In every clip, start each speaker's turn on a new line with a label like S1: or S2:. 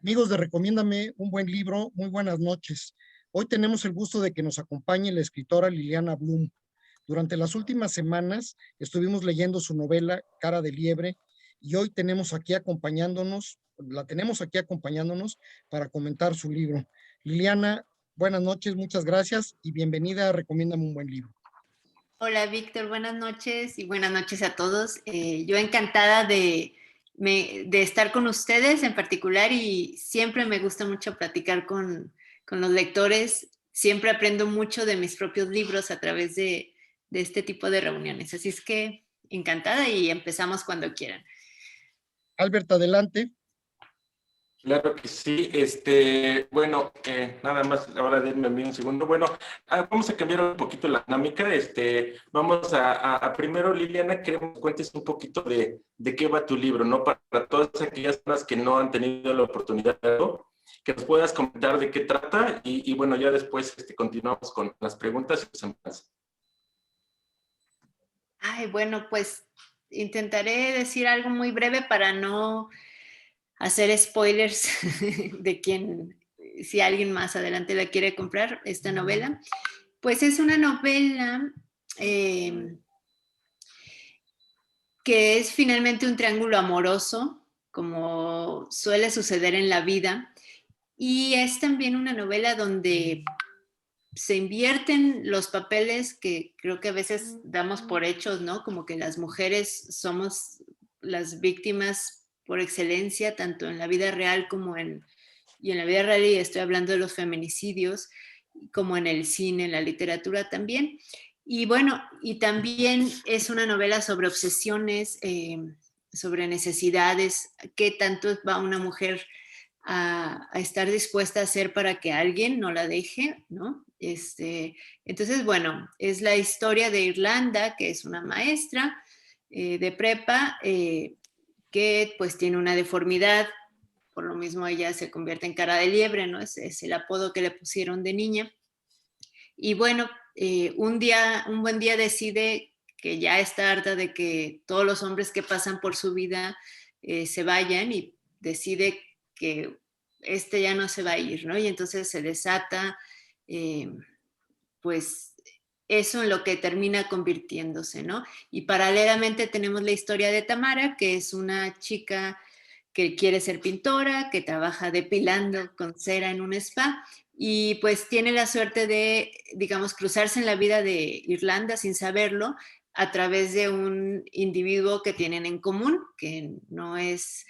S1: Amigos de Recomiéndame un buen libro, muy buenas noches. Hoy tenemos el gusto de que nos acompañe la escritora Liliana Blum. Durante las últimas semanas estuvimos leyendo su novela Cara de Liebre y hoy la tenemos aquí acompañándonos para comentar su libro. Liliana, buenas noches, muchas gracias y bienvenida a Recomiéndame un buen libro.
S2: Hola Víctor, buenas noches y buenas noches a todos. Yo encantada de estar con ustedes en particular y siempre me gusta mucho platicar con los lectores. Siempre aprendo mucho de mis propios libros a través de este tipo de reuniones. Así es que encantada y empezamos cuando quieran.
S1: Albert, adelante.
S3: Claro que sí, bueno, nada más, ahora denme un segundo. Bueno, vamos a cambiar un poquito la dinámica. Vamos a primero, Liliana, queremos que cuentes un poquito de qué va tu libro, ¿no? Para todas aquellas personas que no han tenido la oportunidad de verlo, que nos puedas comentar de qué trata y bueno, ya después continuamos con las preguntas y los enlaces.
S2: Ay, bueno, pues intentaré decir algo muy breve para no hacer spoilers de si alguien más adelante la quiere comprar, esta novela. Pues es una novela que es finalmente un triángulo amoroso, como suele suceder en la vida, y es también una novela donde se invierten los papeles que creo que a veces damos por hechos, ¿no? Como que las mujeres somos las víctimas por excelencia, tanto en la vida real y en la vida real, y estoy hablando de los feminicidios, como en el cine, en la literatura también. Y bueno, y también es una novela sobre obsesiones, sobre necesidades, qué tanto va una mujer a estar dispuesta a hacer para que alguien no la deje, ¿no? Entonces, bueno, es la historia de Irlanda, que es una maestra de prepa, que pues tiene una deformidad, por lo mismo ella se convierte en cara de liebre, ¿no? Es el apodo que le pusieron de niña. Y bueno, un buen día decide que ya está harta de que todos los hombres que pasan por su vida se vayan y decide que ya no se va a ir, ¿no? Y entonces se desata, pues, eso en lo que termina convirtiéndose, ¿no? Y paralelamente tenemos la historia de Tamara, que es una chica que quiere ser pintora, que trabaja depilando con cera en un spa y pues tiene la suerte de, digamos, cruzarse en la vida de Irlanda sin saberlo a través de un individuo que tienen en común, que no es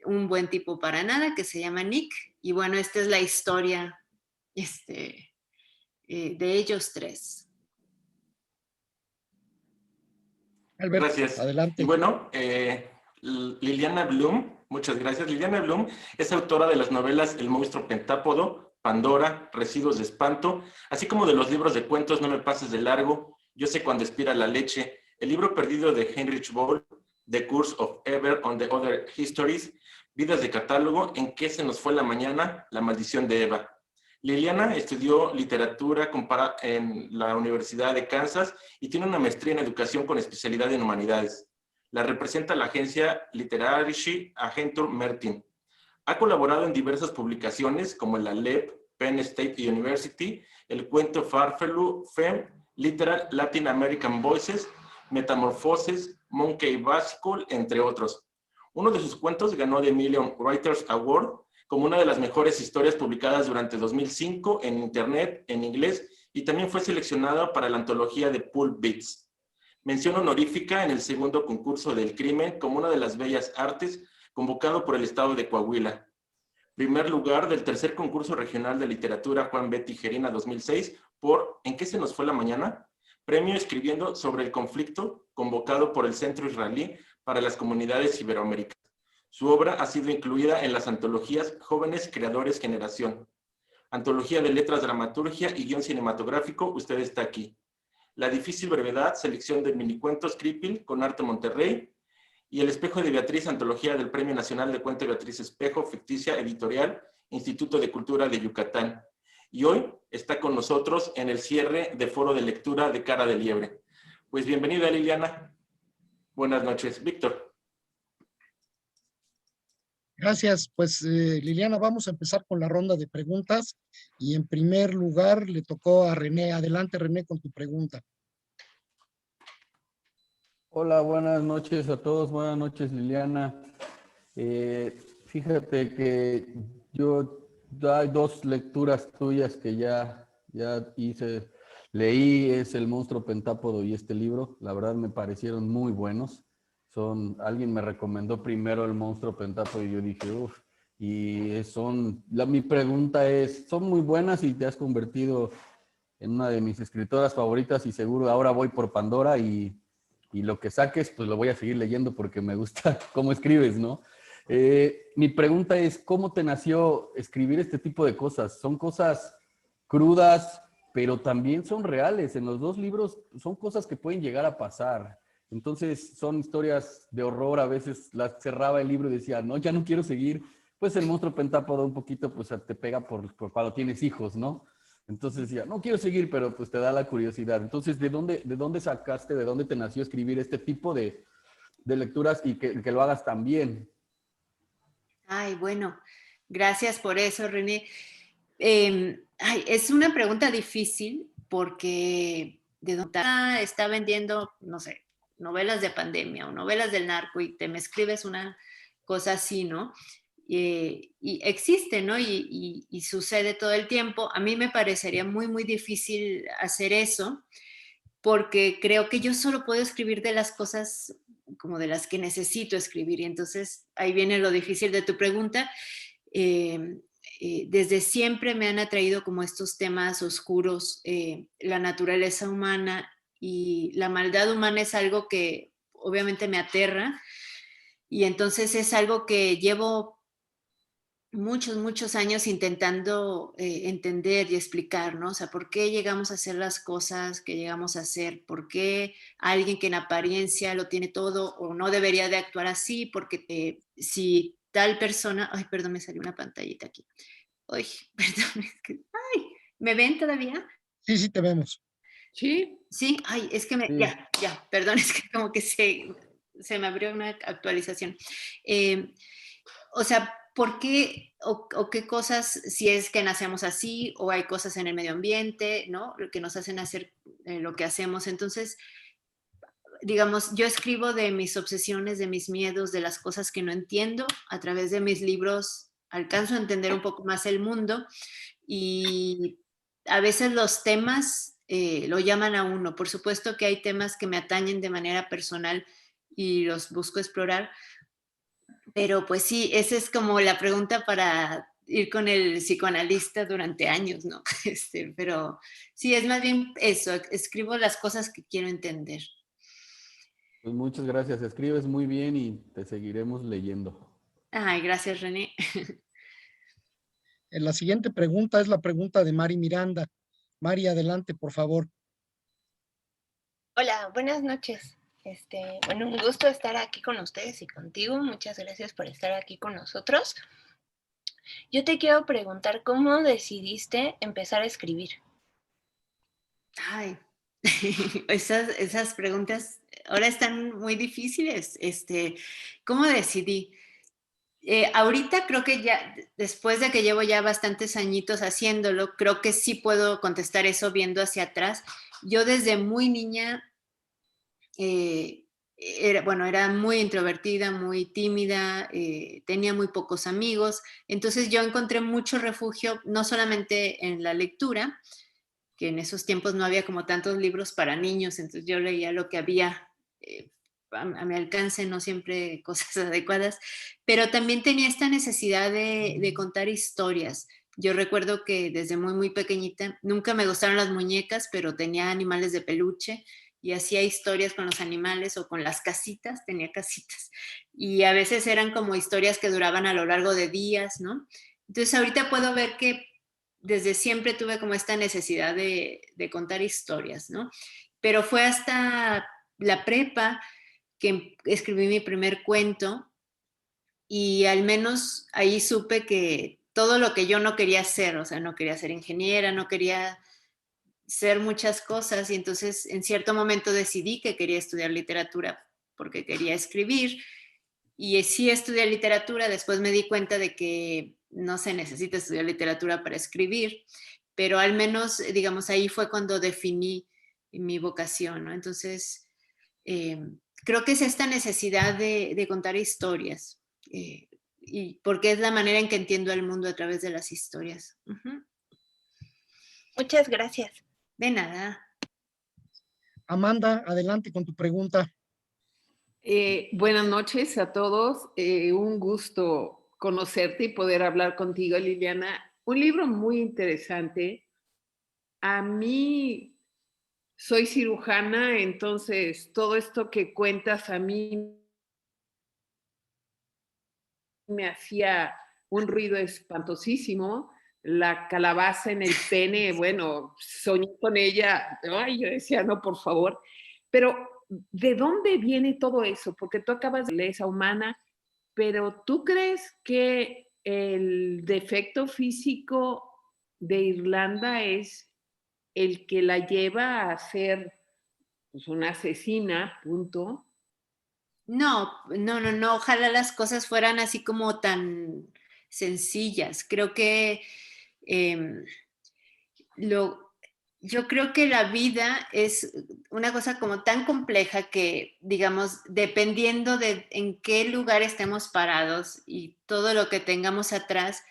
S2: un buen tipo para nada, que se llama Nick. Y bueno, esta es la historia de ellos tres.
S1: Albert,
S3: Gracias. Y
S1: adelante.
S3: bueno, Liliana Blum, muchas gracias. Liliana Blum es autora de las novelas El monstruo pentápodo, Pandora, Residuos de espanto, así como de los libros de cuentos No me pases de largo, Yo sé cuando expira la leche, El libro perdido de Heinrich Böll, The Curse of Ever on the Other Histories, Vidas de catálogo, En qué se nos fue la mañana, La maldición de Eva. Liliana estudió literatura en la Universidad de Kansas y tiene una maestría en educación con especialidad en humanidades. La representa la agencia Literarische Agentur Mertin. Ha colaborado en diversas publicaciones como la LEP, Penn State University, el cuento Farfelu, Fem, Literal Latin American Voices, Metamorfosis, Monkey Bicycle, entre otros. Uno de sus cuentos ganó The Million Writers Award como una de las mejores historias publicadas durante 2005 en Internet, en inglés, y también fue seleccionada para la antología de Pulp Beats. Mención honorífica en el segundo concurso del crimen como una de las bellas artes, convocado por el estado de Coahuila. Primer lugar del tercer concurso regional de literatura Juan B. Tijerina 2006 por ¿En qué se nos fue la mañana? Premio escribiendo sobre el conflicto, convocado por el Centro Israelí para las Comunidades Iberoamericanas. Su obra ha sido incluida en las antologías Jóvenes Creadores Generación, Antología de Letras, Dramaturgia y Guión Cinematográfico, Usted está aquí. La difícil brevedad, selección de minicuentos Cripil con Arte Monterrey, y El espejo de Beatriz, antología del Premio Nacional de Cuento Beatriz Espejo, ficticia, editorial, Instituto de Cultura de Yucatán. Y hoy está con nosotros en el cierre de foro de lectura de Cara de Liebre. Pues bienvenida, Liliana. Buenas noches. Víctor.
S1: Gracias. Pues Liliana, vamos a empezar con la ronda de preguntas y en primer lugar le tocó a René. Adelante, René, con tu pregunta.
S4: Hola, buenas noches a todos. Buenas noches, Liliana. Fíjate que yo hay dos lecturas tuyas que ya hice. Leí, es El monstruo pentápodo y este libro. La verdad me parecieron muy buenos. Alguien me recomendó primero El monstruo pentápodo y yo dije, uff. Mi pregunta es, son muy buenas y te has convertido en una de mis escritoras favoritas y seguro ahora voy por Pandora y lo que saques, pues lo voy a seguir leyendo porque me gusta cómo escribes, ¿no? Mi pregunta es, ¿cómo te nació escribir este tipo de cosas? Son cosas crudas, pero también son reales. En los dos libros son cosas que pueden llegar a pasar. Entonces son historias de horror. A veces las cerraba el libro y decía, no, ya no quiero seguir. Pues El monstruo pentápodo un poquito pues te pega por cuando tienes hijos, ¿no? Entonces decía, no quiero seguir, pero pues te da la curiosidad. Entonces, ¿de dónde sacaste, de dónde te nació escribir este tipo de lecturas y que lo hagas tan bien?
S2: Ay, bueno, gracias por eso, René. Es una pregunta difícil porque de dónde está vendiendo, no sé, novelas de pandemia o novelas del narco y te me escribes una cosa así, ¿no? Y existe, ¿no? Y sucede todo el tiempo. A mí me parecería muy, muy difícil hacer eso porque creo que yo solo puedo escribir de las cosas como de las que necesito escribir. Y entonces ahí viene lo difícil de tu pregunta. Eh, Desde siempre me han atraído como estos temas oscuros, la naturaleza humana y la maldad humana es algo que obviamente me aterra y entonces es algo que llevo muchos, muchos años intentando entender y explicar, ¿no? O sea, ¿por qué llegamos a hacer las cosas que llegamos a hacer? ¿Por qué alguien que en apariencia lo tiene todo o no debería de actuar así? Porque si tal persona, ay, perdón, me salió una pantallita aquí. Ay, perdón, ay, ¿me ven todavía?
S1: Sí, sí, te vemos.
S2: Sí. Sí, ay, es que
S4: Sí.
S2: ya, perdón, es que como que se me abrió una actualización. Eh, o sea, ¿por qué o qué cosas, si es que nacemos así o hay cosas en el medio ambiente, ¿no? Que nos hacen hacer lo que hacemos? Entonces, digamos, yo escribo de mis obsesiones, de mis miedos, de las cosas que no entiendo. A través de mis libros alcanzo a entender un poco más el mundo y a veces los temas lo llaman a uno. Por supuesto que hay temas que me atañen de manera personal y los busco explorar, pero pues sí, esa es como la pregunta para ir con el psicoanalista durante años, ¿no? Pero sí, es más bien eso, escribo las cosas que quiero entender.
S4: Pues muchas gracias. Escribes muy bien y te seguiremos leyendo.
S2: Ay, gracias, René.
S1: La siguiente pregunta es la pregunta de Mari Miranda. Mari, adelante, por favor.
S5: Hola, buenas noches. Bueno, un gusto estar aquí con ustedes y contigo. Muchas gracias por estar aquí con nosotros. Yo te quiero preguntar, ¿cómo decidiste empezar a escribir?
S2: Ay, esas preguntas ahora están muy difíciles. ¿Cómo decidí? Ahorita creo que ya, después de que llevo ya bastantes añitos haciéndolo, creo que sí puedo contestar eso viendo hacia atrás. Yo desde muy niña, era muy introvertida, muy tímida, tenía muy pocos amigos, entonces yo encontré mucho refugio, no solamente en la lectura, que en esos tiempos no había como tantos libros para niños, entonces yo leía lo que había a mi alcance, no siempre cosas adecuadas, pero también tenía esta necesidad de contar historias. Yo recuerdo que desde muy, muy pequeñita, nunca me gustaron las muñecas, pero tenía animales de peluche y hacía historias con los animales o con las casitas, tenía casitas. Y a veces eran como historias que duraban a lo largo de días, ¿no? Entonces ahorita puedo ver que desde siempre tuve como esta necesidad de contar historias, ¿no? Pero fue hasta la prepa que escribí mi primer cuento y al menos ahí supe que todo lo que yo no quería hacer, o sea, no quería ser ingeniera, no quería ser muchas cosas y entonces en cierto momento decidí que quería estudiar literatura porque quería escribir Y sí estudié literatura, después me di cuenta de que no se necesita estudiar literatura para escribir, pero al menos, digamos, ahí fue cuando definí mi vocación, ¿no? Entonces, creo que es esta necesidad de contar historias, y porque es la manera en que entiendo el mundo a través de las historias. Uh-huh.
S5: Muchas gracias.
S2: De nada.
S1: Amanda, adelante con tu pregunta.
S6: Buenas noches a todos. Un gusto conocerte y poder hablar contigo, Liliana. Un libro muy interesante. A mí soy cirujana, entonces todo esto que cuentas a mí me hacía un ruido espantosísimo. La calabaza en el pene, bueno, soñé con ella. Ay, yo decía, no, por favor. Pero, ¿de dónde viene todo eso? Porque tú acabas de leer esa humana, pero ¿tú crees que el defecto físico de Irlanda es el que la lleva a ser pues, una asesina, punto?
S2: No, ojalá las cosas fueran así como tan sencillas. Creo que yo creo que la vida es una cosa como tan compleja que, digamos, dependiendo de en qué lugar estemos parados y todo lo que tengamos atrás,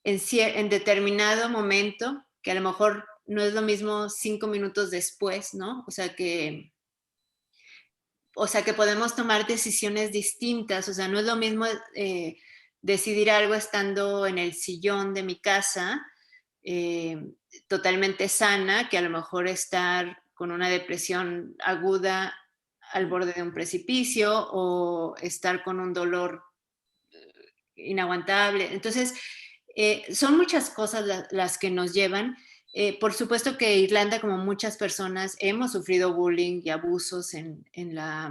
S2: en determinado momento, que a lo mejor no es lo mismo 5 minutos después, ¿no? O sea que podemos tomar decisiones distintas, o sea, no es lo mismo decidir algo estando en el sillón de mi casa, totalmente sana, que a lo mejor estar con una depresión aguda al borde de un precipicio o estar con un dolor inaguantable. Entonces, son muchas cosas las que nos llevan. Por supuesto que Irlanda, como muchas personas, hemos sufrido bullying y abusos en la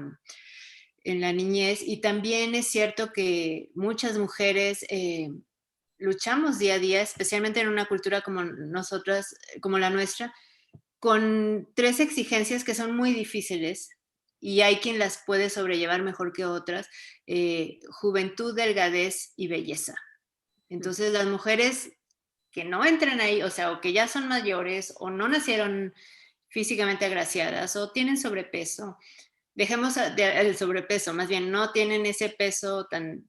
S2: niñez, y también es cierto que muchas mujeres luchamos día a día, especialmente en una cultura como nosotras, como la nuestra, con 3 exigencias que son muy difíciles y hay quien las puede sobrellevar mejor que otras: juventud, delgadez y belleza. Entonces las mujeres que no entran ahí, o sea, o que ya son mayores o no nacieron físicamente agraciadas o tienen sobrepeso, dejemos el sobrepeso, más bien no tienen ese peso tan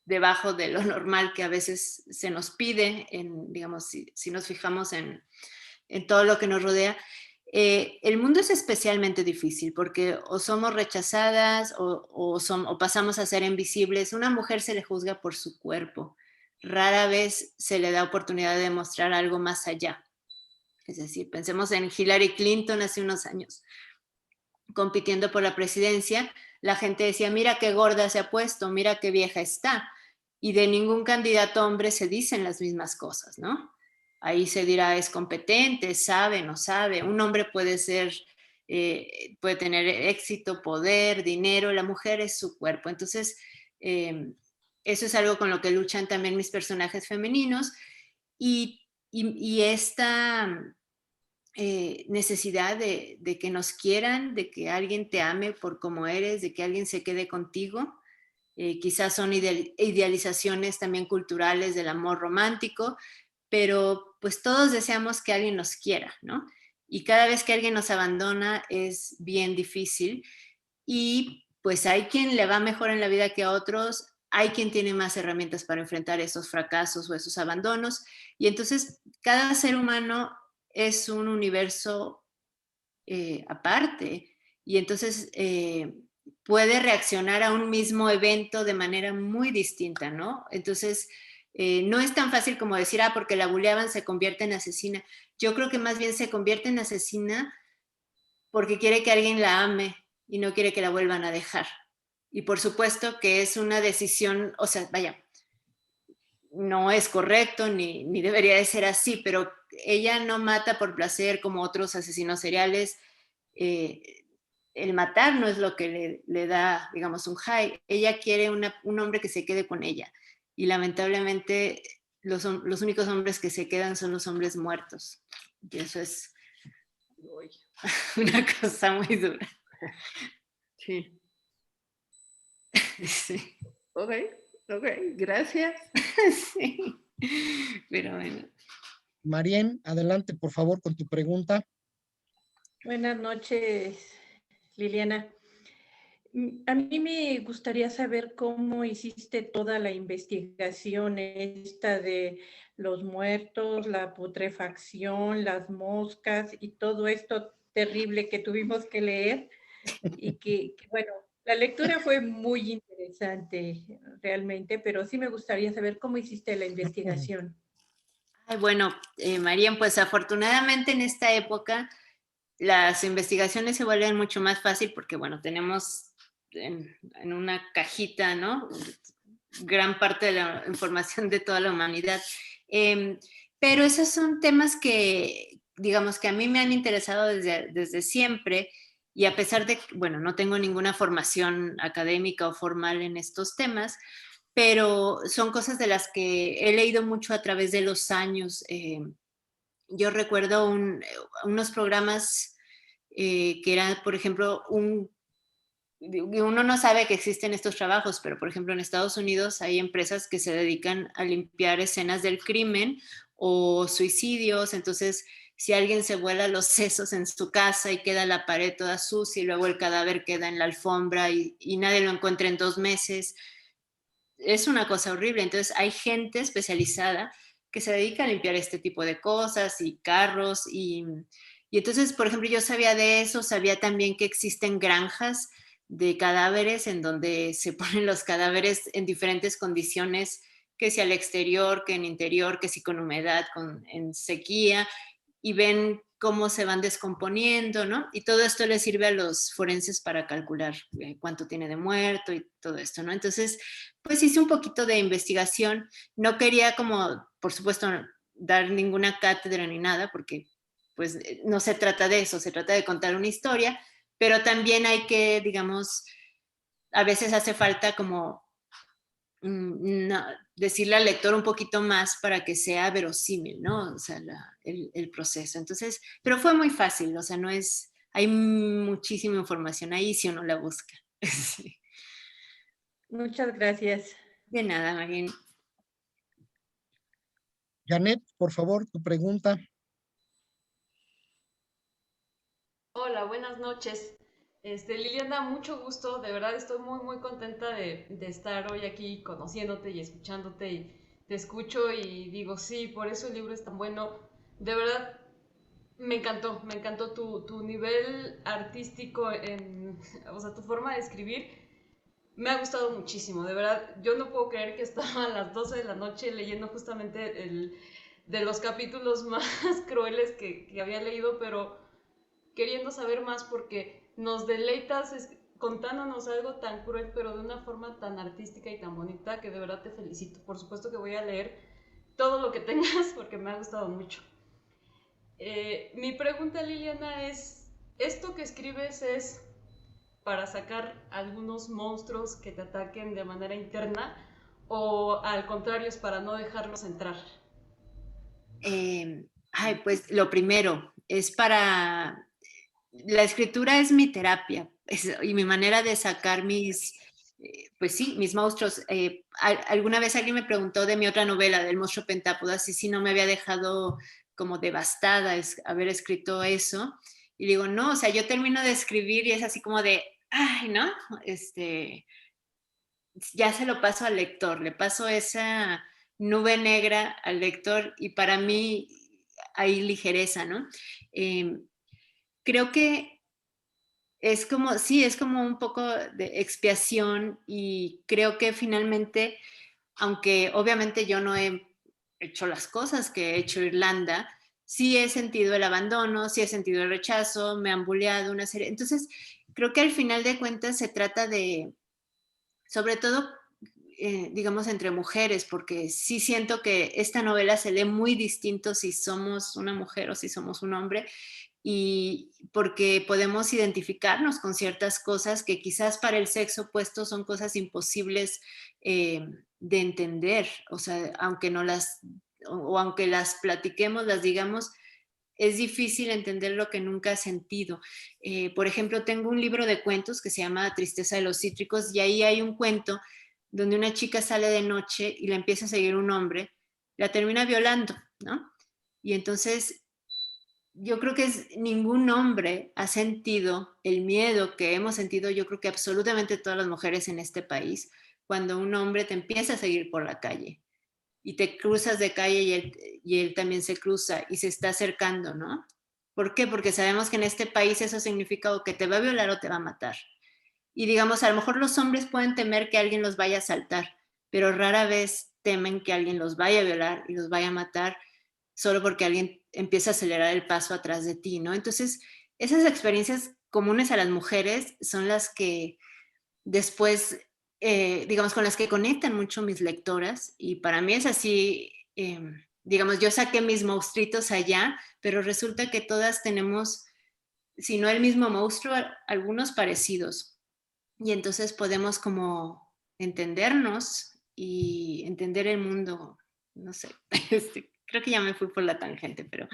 S2: debajo de lo normal que a veces se nos pide, digamos, si nos fijamos en todo lo que nos rodea. El mundo es especialmente difícil porque o somos rechazadas o pasamos a ser invisibles. Una mujer se le juzga por su cuerpo. Rara vez se le da oportunidad de demostrar algo más allá. Es decir, pensemos en Hillary Clinton hace unos años, compitiendo por la presidencia. La gente decía, mira qué gorda se ha puesto, mira qué vieja está. Y de ningún candidato hombre se dicen las mismas cosas, ¿no? Ahí se dirá, es competente, sabe, no sabe. Un hombre puede puede tener éxito, poder, dinero. La mujer es su cuerpo. Entonces, eso es algo con lo que luchan también mis personajes femeninos. Y esta necesidad de que nos quieran, de que alguien te ame por como eres, de que alguien se quede contigo. Quizás son idealizaciones también culturales del amor romántico, pero pues todos deseamos que alguien nos quiera, ¿no? Y cada vez que alguien nos abandona es bien difícil, y pues hay quien le va mejor en la vida que a otros, hay quien tiene más herramientas para enfrentar esos fracasos o esos abandonos, y entonces cada ser humano es un universo aparte, y entonces puede reaccionar a un mismo evento de manera muy distinta, ¿no? Entonces, no es tan fácil como decir, porque la buleaban se convierte en asesina. Yo creo que más bien se convierte en asesina porque quiere que alguien la ame y no quiere que la vuelvan a dejar. Y por supuesto que es una decisión, o sea, vaya, no es correcto ni debería de ser así, pero ella no mata por placer como otros asesinos seriales. El matar no es lo que le da, digamos, un high. Ella quiere un hombre que se quede con ella. Y lamentablemente los únicos hombres que se quedan son los hombres muertos. Y eso es una cosa muy dura.
S6: Sí.
S2: Sí,
S6: Ok, gracias.
S2: sí. Pero bueno.
S1: Marien, adelante, por favor, con tu pregunta.
S7: Buenas noches, Liliana. A mí me gustaría saber cómo hiciste toda la investigación esta de los muertos, la putrefacción, las moscas y todo esto terrible que tuvimos que leer y bueno, la lectura fue muy interesante realmente, pero sí me gustaría saber cómo hiciste la investigación.
S2: Ay, bueno, Marían, pues afortunadamente en esta época las investigaciones se vuelven mucho más fácil porque, bueno, tenemos en una cajita, ¿no? Gran parte de la información de toda la humanidad. Pero esos son temas que, digamos, que a mí me han interesado desde siempre y a pesar de, bueno, no tengo ninguna formación académica o formal en estos temas, pero son cosas de las que he leído mucho a través de los años. Yo recuerdo unos programas que eran, por ejemplo, uno no sabe que existen estos trabajos, pero por ejemplo en Estados Unidos hay empresas que se dedican a limpiar escenas del crimen o suicidios, entonces si alguien se vuela los sesos en su casa y queda la pared toda sucia y luego el cadáver queda en la alfombra y nadie lo encuentra en 2 meses, es una cosa horrible. Entonces hay gente especializada que se dedica a limpiar este tipo de cosas y carros y entonces, por ejemplo, yo sabía de eso, sabía también que existen granjas de cadáveres en donde se ponen los cadáveres en diferentes condiciones, que si al exterior, que en interior, que si con humedad, en sequía, y ven cómo se van descomponiendo, ¿no? Y todo esto les sirve a los forenses para calcular cuánto tiene de muerto y todo esto, ¿no? Entonces, pues hice un poquito de investigación. No quería como, por supuesto, dar ninguna cátedra ni nada, porque pues no se trata de eso, se trata de contar una historia, pero también hay que, digamos, a veces hace falta como no, decirle al lector un poquito más para que sea verosímil, ¿no? O sea, el proceso. Entonces, pero fue muy fácil, o sea, no es, hay muchísima información ahí si uno la busca. Sí.
S7: Muchas gracias.
S2: De nada, Marín.
S1: Janet, por favor, tu pregunta.
S8: Hola, buenas noches. Liliana, mucho gusto. De verdad estoy muy contenta de estar hoy aquí conociéndote y escuchándote. Y te escucho y digo, sí, por eso el libro es tan bueno. De verdad, me encantó tu nivel artístico, o sea, tu forma de escribir. Me ha gustado muchísimo, de verdad. Yo no puedo creer que estaba a las 12 de la noche leyendo justamente de los capítulos más crueles que había leído, pero queriendo saber más porque nos deleitas contándonos algo tan cruel, pero de una forma tan artística y tan bonita que de verdad te felicito. Por supuesto que voy a leer todo lo que tengas porque me ha gustado mucho. Mi pregunta, Liliana, es, ¿esto que escribes es para sacar algunos monstruos que te ataquen de manera interna o al contrario es para no dejarlos entrar?
S2: Pues lo primero es para... La escritura es mi terapia y mi manera de sacar pues sí, mis monstruos. Alguna vez alguien me preguntó de mi otra novela, del monstruo pentápodo, así si no me había dejado como devastada haber escrito eso. Y digo, no, o sea, yo termino de escribir y es así como de, ay, ¿no? Ya se lo paso al lector, le paso esa nube negra al lector y para mí hay ligereza, ¿no? Creo que es como, sí, es como un poco de expiación y creo que finalmente, aunque obviamente yo no he hecho las cosas que ha hecho Irlanda, sí he sentido el abandono, sí he sentido el rechazo, me han bulleado una serie. Entonces, creo que al final de cuentas se trata de, sobre todo, digamos, entre mujeres, porque sí siento que esta novela se lee muy distinto si somos una mujer o si somos un hombre, y porque podemos identificarnos con ciertas cosas que quizás para el sexo opuesto son cosas imposibles de entender, o sea, aunque no las, o aunque las platiquemos, las digamos, es difícil entender lo que nunca has sentido. Por ejemplo, tengo un libro de cuentos que se llama Tristeza de los Cítricos, y ahí hay un cuento donde una chica sale de noche y la empieza a seguir un hombre, la termina violando, ¿no? Y entonces yo creo que ningún hombre ha sentido el miedo que hemos sentido, yo creo que absolutamente todas las mujeres en este país, cuando un hombre te empieza a seguir por la calle y te cruzas de calle y él también se cruza y se está acercando, ¿no? ¿Por qué? Porque sabemos que en este país eso significa o que te va a violar o te va a matar. Y digamos, a lo mejor los hombres pueden temer que alguien los vaya a asaltar, pero rara vez temen que alguien los vaya a violar y los vaya a matar solo porque alguien empieza a acelerar el paso atrás de ti, ¿no? Entonces, esas experiencias comunes a las mujeres son las que después, digamos, con las que conectan mucho mis lectoras, y para mí es así, digamos, yo saqué mis monstruitos allá, pero resulta que todas tenemos, si no el mismo monstruo, algunos parecidos, y entonces podemos como entendernos y entender el mundo, no sé, creo que ya me fui por la tangente, pero...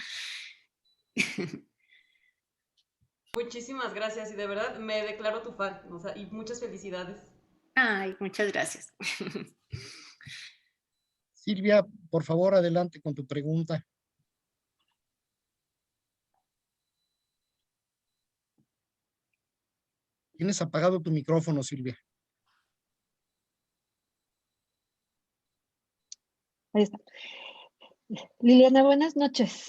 S8: Muchísimas gracias y de verdad me declaro tu fan, o sea, y muchas felicidades.
S2: Ay, muchas gracias.
S1: Silvia, por favor, adelante con tu pregunta. Tienes apagado tu micrófono, Silvia.
S9: Ahí está. Liliana, buenas noches.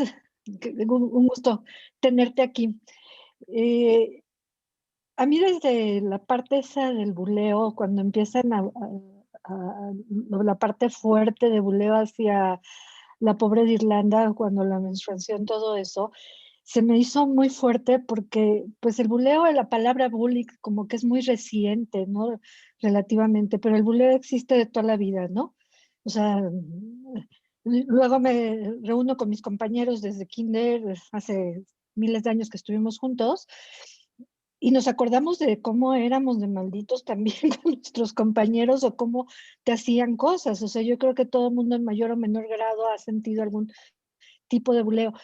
S9: Un gusto tenerte aquí. A mí desde la parte esa del buleo, cuando empiezan la parte fuerte de buleo hacia la pobre de Irlanda, cuando la menstruación, todo eso, se me hizo muy fuerte porque pues el buleo, la palabra bully como que es muy reciente, ¿no? Relativamente, pero el buleo existe de toda la vida, ¿no? O sea, luego me reúno con mis compañeros desde kinder, hace miles de años que estuvimos juntos, y nos acordamos de cómo éramos de malditos también con nuestros compañeros o cómo te hacían cosas. O sea, yo creo que todo el mundo en mayor o menor grado ha sentido algún tipo de buleo.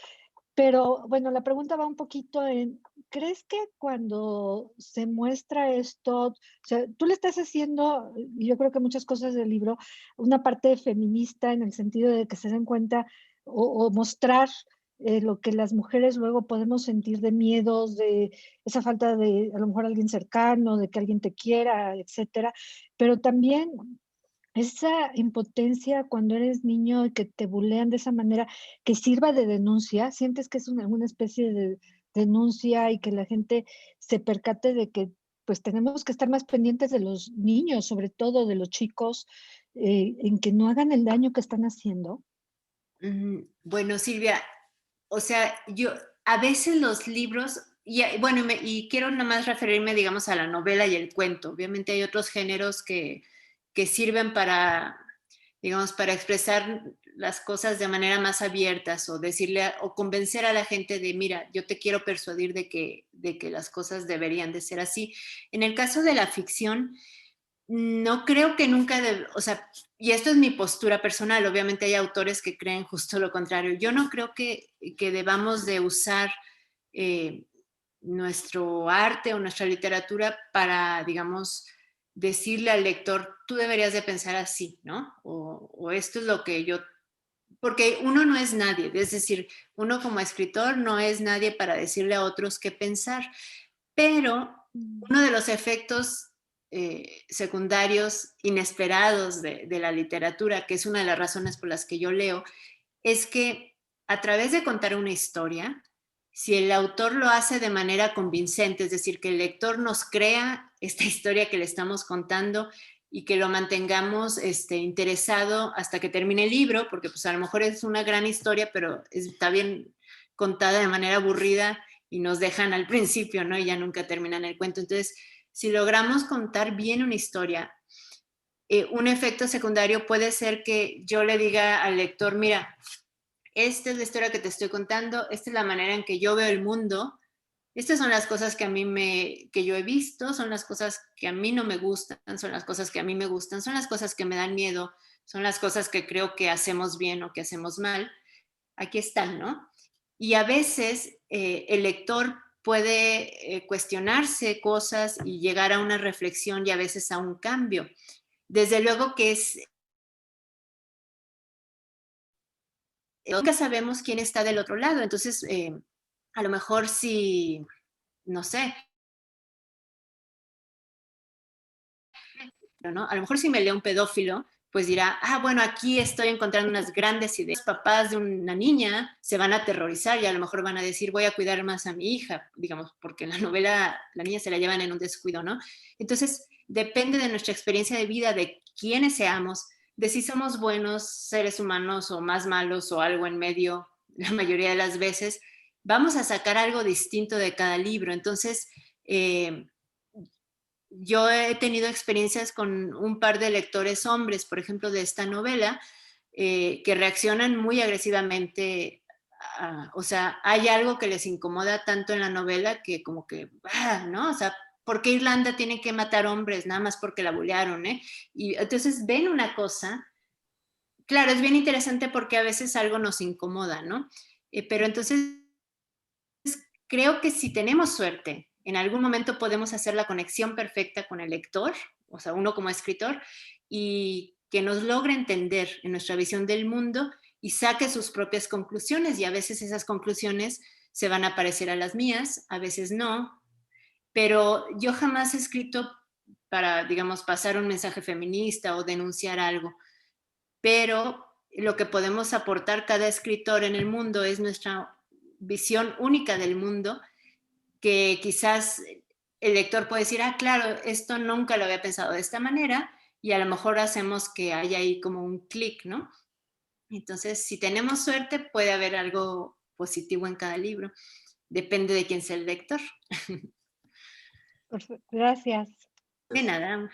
S9: Pero bueno, la pregunta va un poquito en, ¿crees que cuando se muestra esto, o sea, tú le estás haciendo, y yo creo que muchas cosas del libro, una parte feminista en el sentido de que se den cuenta o mostrar lo que las mujeres luego podemos sentir de miedos, de esa falta de a lo mejor alguien cercano, de que alguien te quiera, etcétera, pero también esa impotencia cuando eres niño y que te bulean de esa manera, que sirva de denuncia, sientes que es alguna especie de denuncia y que la gente se percate de que pues tenemos que estar más pendientes de los niños, sobre todo de los chicos, en que no hagan el daño que están haciendo.
S2: Bueno, Silvia, o sea, yo a veces los libros, bueno, y quiero nada más referirme, digamos, a la novela y el cuento. Obviamente hay otros géneros que sirven para, digamos, para expresar las cosas de manera más abiertas o decirle o convencer a la gente de, mira, yo te quiero persuadir de que las cosas deberían de ser así. En el caso de la ficción, no creo que nunca, o sea, y esto es mi postura personal, obviamente hay autores que creen justo lo contrario. Yo no creo que debamos de usar nuestro arte o nuestra literatura para, digamos, decirle al lector, tú deberías de pensar así, ¿no? O esto es lo que yo... Porque uno no es nadie, es decir, uno como escritor no es nadie para decirle a otros qué pensar, pero uno de los efectos secundarios inesperados de la literatura, que es una de las razones por las que yo leo, es que a través de contar una historia, si el autor lo hace de manera convincente, es decir, que el lector nos crea esta historia que le estamos contando y que lo mantengamos interesado hasta que termine el libro, porque pues a lo mejor es una gran historia, pero está bien contada de manera aburrida y nos dejan al principio, ¿no? Y ya nunca terminan el cuento. Entonces, si logramos contar bien una historia, un efecto secundario puede ser que yo le diga al lector, mira, esta es la historia que te estoy contando, esta es la manera en que yo veo el mundo, estas son las cosas que a mí que yo he visto, son las cosas que a mí no me gustan, son las cosas que a mí me gustan, son las cosas que me dan miedo, son las cosas que creo que hacemos bien o que hacemos mal. Aquí están, ¿no? Y a veces el lector puede cuestionarse cosas y llegar a una reflexión y a veces a un cambio. Desde luego que nunca sabemos quién está del otro lado, entonces a lo mejor si, no sé, ¿no? A lo mejor si me lee un pedófilo, pues dirá, bueno, aquí estoy encontrando unas grandes ideas. Los papás de una niña se van a aterrorizar y a lo mejor van a decir, voy a cuidar más a mi hija, digamos, porque en la novela la niña se la llevan en un descuido, ¿no? Entonces, depende de nuestra experiencia de vida, de quiénes seamos, de si somos buenos seres humanos o más malos o algo en medio, la mayoría de las veces, vamos a sacar algo distinto de cada libro. Entonces, yo he tenido experiencias con un par de lectores hombres, por ejemplo, de esta novela, que reaccionan muy agresivamente. O sea, hay algo que les incomoda tanto en la novela que como que, ¿no? O sea, ¿por qué Irlanda tiene que matar hombres? Nada más porque la bullearon, ¿eh? Y entonces ven una cosa, claro, es bien interesante porque a veces algo nos incomoda, ¿no? Pero entonces creo que si tenemos suerte, en algún momento podemos hacer la conexión perfecta con el lector, o sea, uno como escritor, y que nos logre entender en nuestra visión del mundo y saque sus propias conclusiones. Y a veces esas conclusiones se van a parecer a las mías, a veces no. Pero yo jamás he escrito para, digamos, pasar un mensaje feminista o denunciar algo. Pero lo que podemos aportar cada escritor en el mundo es nuestra visión única del mundo, que quizás el lector puede decir, claro, esto nunca lo había pensado de esta manera, y a lo mejor hacemos que haya ahí como un clic, ¿no? Entonces, si tenemos suerte, puede haber algo positivo en cada libro. Depende de quién sea el lector.
S9: Perfecto. Gracias.
S2: De nada.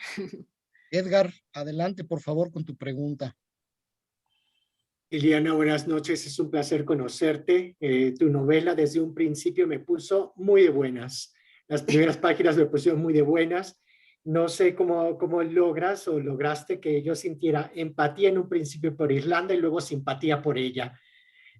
S1: Edgar, adelante, por favor, con tu pregunta.
S10: Liliana, buenas noches, es un placer conocerte. Tu novela desde un principio me puso muy de buenas. Las primeras páginas me pusieron muy de buenas. No sé cómo logras o lograste que yo sintiera empatía en un principio por Irlanda y luego simpatía por ella.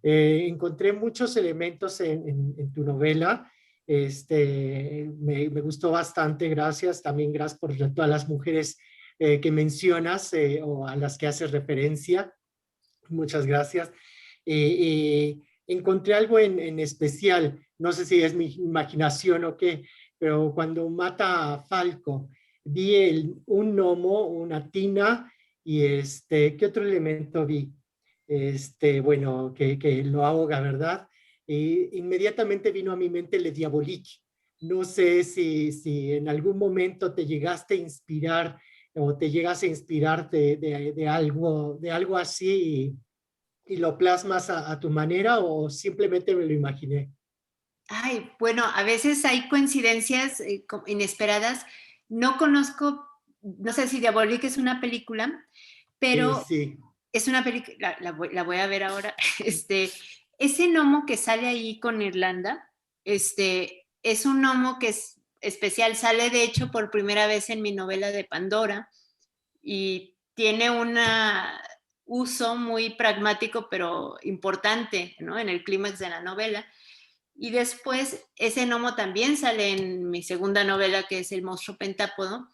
S10: Encontré muchos elementos en tu novela. Me gustó bastante, gracias. También gracias por todas las mujeres que mencionas o a las que haces referencia. Muchas gracias. Encontré algo en especial, no sé si es mi imaginación o qué, pero cuando mata a Falco, vi un gnomo, una tina y ¿qué otro elemento vi? Bueno, que lo ahoga, ¿verdad? Inmediatamente vino a mi mente Le Diabolique. No sé si en algún momento te llegaste a inspirar o te llegas a inspirarte de algo así y lo plasmas a tu manera o simplemente me lo imaginé.
S2: Bueno, a veces hay coincidencias inesperadas. No conozco, no sé si Diabolique es una película, pero
S10: sí.
S2: Es una película, la voy a ver ahora. Ese gnomo que sale ahí con Irlanda, es un gnomo que es especial, sale de hecho por primera vez en mi novela de Pandora y tiene un uso muy pragmático pero importante, ¿no? En el clímax de la novela. Y después ese gnomo también sale en mi segunda novela, que es El monstruo pentápodo.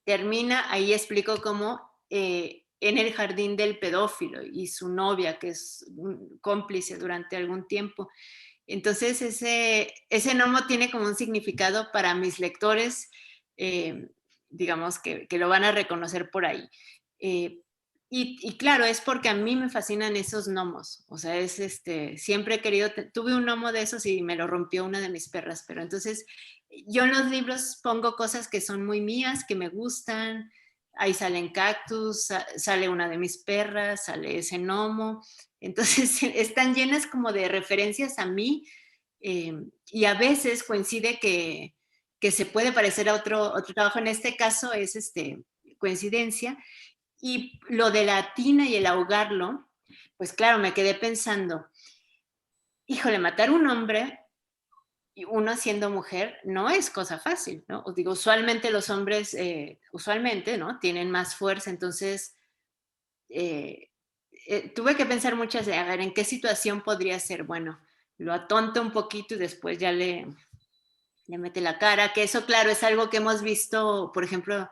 S2: Termina, ahí explico cómo en el jardín del pedófilo y su novia, que es un cómplice durante algún tiempo. Entonces ese gnomo tiene como un significado para mis lectores, digamos que lo van a reconocer por ahí. Y claro, es porque a mí me fascinan esos gnomos. O sea, siempre he querido, tuve un gnomo de esos y me lo rompió una de mis perras, pero entonces yo en los libros pongo cosas que son muy mías, que me gustan. Ahí salen cactus, sale una de mis perras, sale ese gnomo. Entonces están llenas como de referencias a mí, y a veces coincide que se puede parecer a otro trabajo. En este caso es coincidencia. Y lo de la tina y el ahogarlo, pues claro, me quedé pensando, híjole, matar un hombre y uno siendo mujer no es cosa fácil, ¿no? Os digo, usualmente los hombres, ¿no? Tienen más fuerza, entonces tuve que pensar muchas de, a ver, ¿en qué situación podría ser? Bueno, lo atonta un poquito y después ya le mete la cara, que eso, claro, es algo que hemos visto, por ejemplo,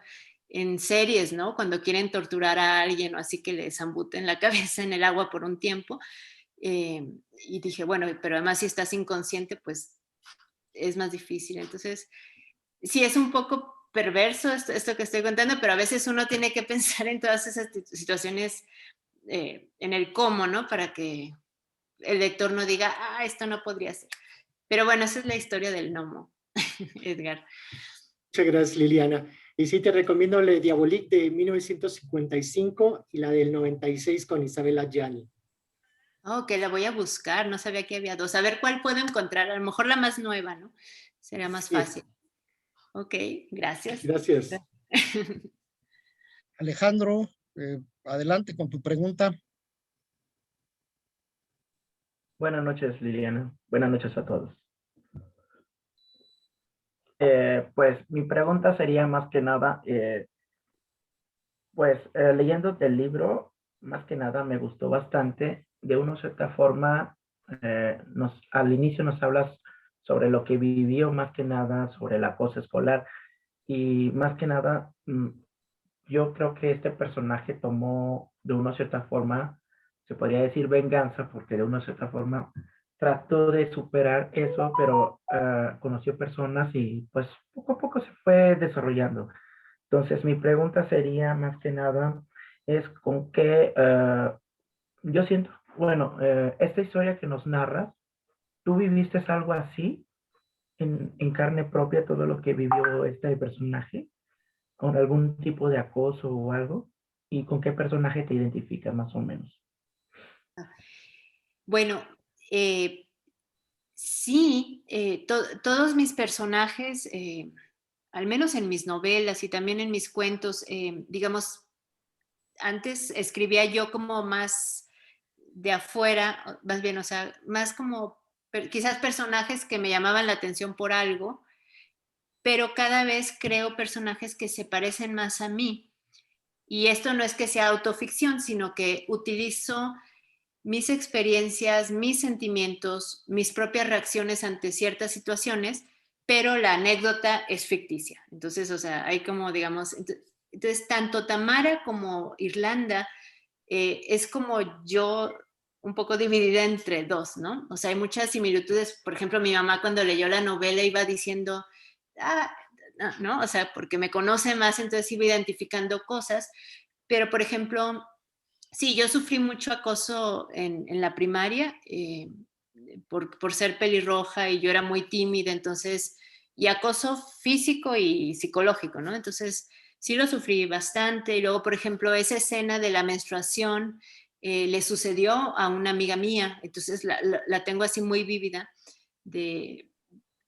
S2: en series, ¿no? Cuando quieren torturar a alguien o así que le zambuten la cabeza en el agua por un tiempo. Y dije, bueno, pero además si estás inconsciente, pues es más difícil. Entonces, sí, es un poco perverso esto que estoy contando, pero a veces uno tiene que pensar en todas esas situaciones, en el cómo, ¿no? Para que el lector no diga, ah, esto no podría ser. Pero bueno, esa es la historia del gnomo, Edgar.
S10: Muchas gracias, Liliana. Y sí te recomiendo la de Diabolique de 1955 y la del 96 con Isabel Adjani.
S2: Oh, que la voy a buscar, no sabía que había dos. A ver cuál puedo encontrar, a lo mejor la más nueva, ¿no? Será más fácil. Ok, gracias.
S10: Gracias.
S1: Alejandro, adelante con tu pregunta.
S11: Buenas noches, Liliana. Buenas noches a todos. Pues mi pregunta sería más que nada, leyendo el libro, más que nada me gustó bastante. De una cierta forma, al inicio nos hablas sobre lo que vivió, más que nada sobre el acoso escolar. Y más que nada, yo creo que este personaje tomó de una cierta forma, se podría decir venganza, porque de una cierta forma trató de superar eso, pero conoció personas y pues poco a poco se fue desarrollando. Entonces mi pregunta sería más que nada, es con qué, yo siento, bueno, esta historia que nos narras, ¿tú viviste algo así en carne propia todo lo que vivió este personaje? ¿Con algún tipo de acoso o algo? ¿Y con qué personaje te identificas más o menos?
S2: Bueno, sí, todos mis personajes, al menos en mis novelas y también en mis cuentos, digamos, antes escribía yo como más de afuera, más bien, o sea, más como quizás personajes que me llamaban la atención por algo, pero cada vez creo personajes que se parecen más a mí. Y esto no es que sea autoficción, sino que utilizo mis experiencias, mis sentimientos, mis propias reacciones ante ciertas situaciones, pero la anécdota es ficticia. Entonces, o sea, hay como, digamos, entonces tanto Tamara como Irlanda es como yo un poco dividida entre dos, ¿no? O sea, hay muchas similitudes. Por ejemplo, mi mamá cuando leyó la novela iba diciendo, ah, ¿no? O sea, porque me conoce más, entonces iba identificando cosas. Pero, por ejemplo, sí, yo sufrí mucho acoso en la primaria por ser pelirroja y yo era muy tímida, entonces, y acoso físico y psicológico, ¿no? Entonces, sí lo sufrí bastante. Y luego, por ejemplo, esa escena de la menstruación le sucedió a una amiga mía, entonces la tengo así muy vívida,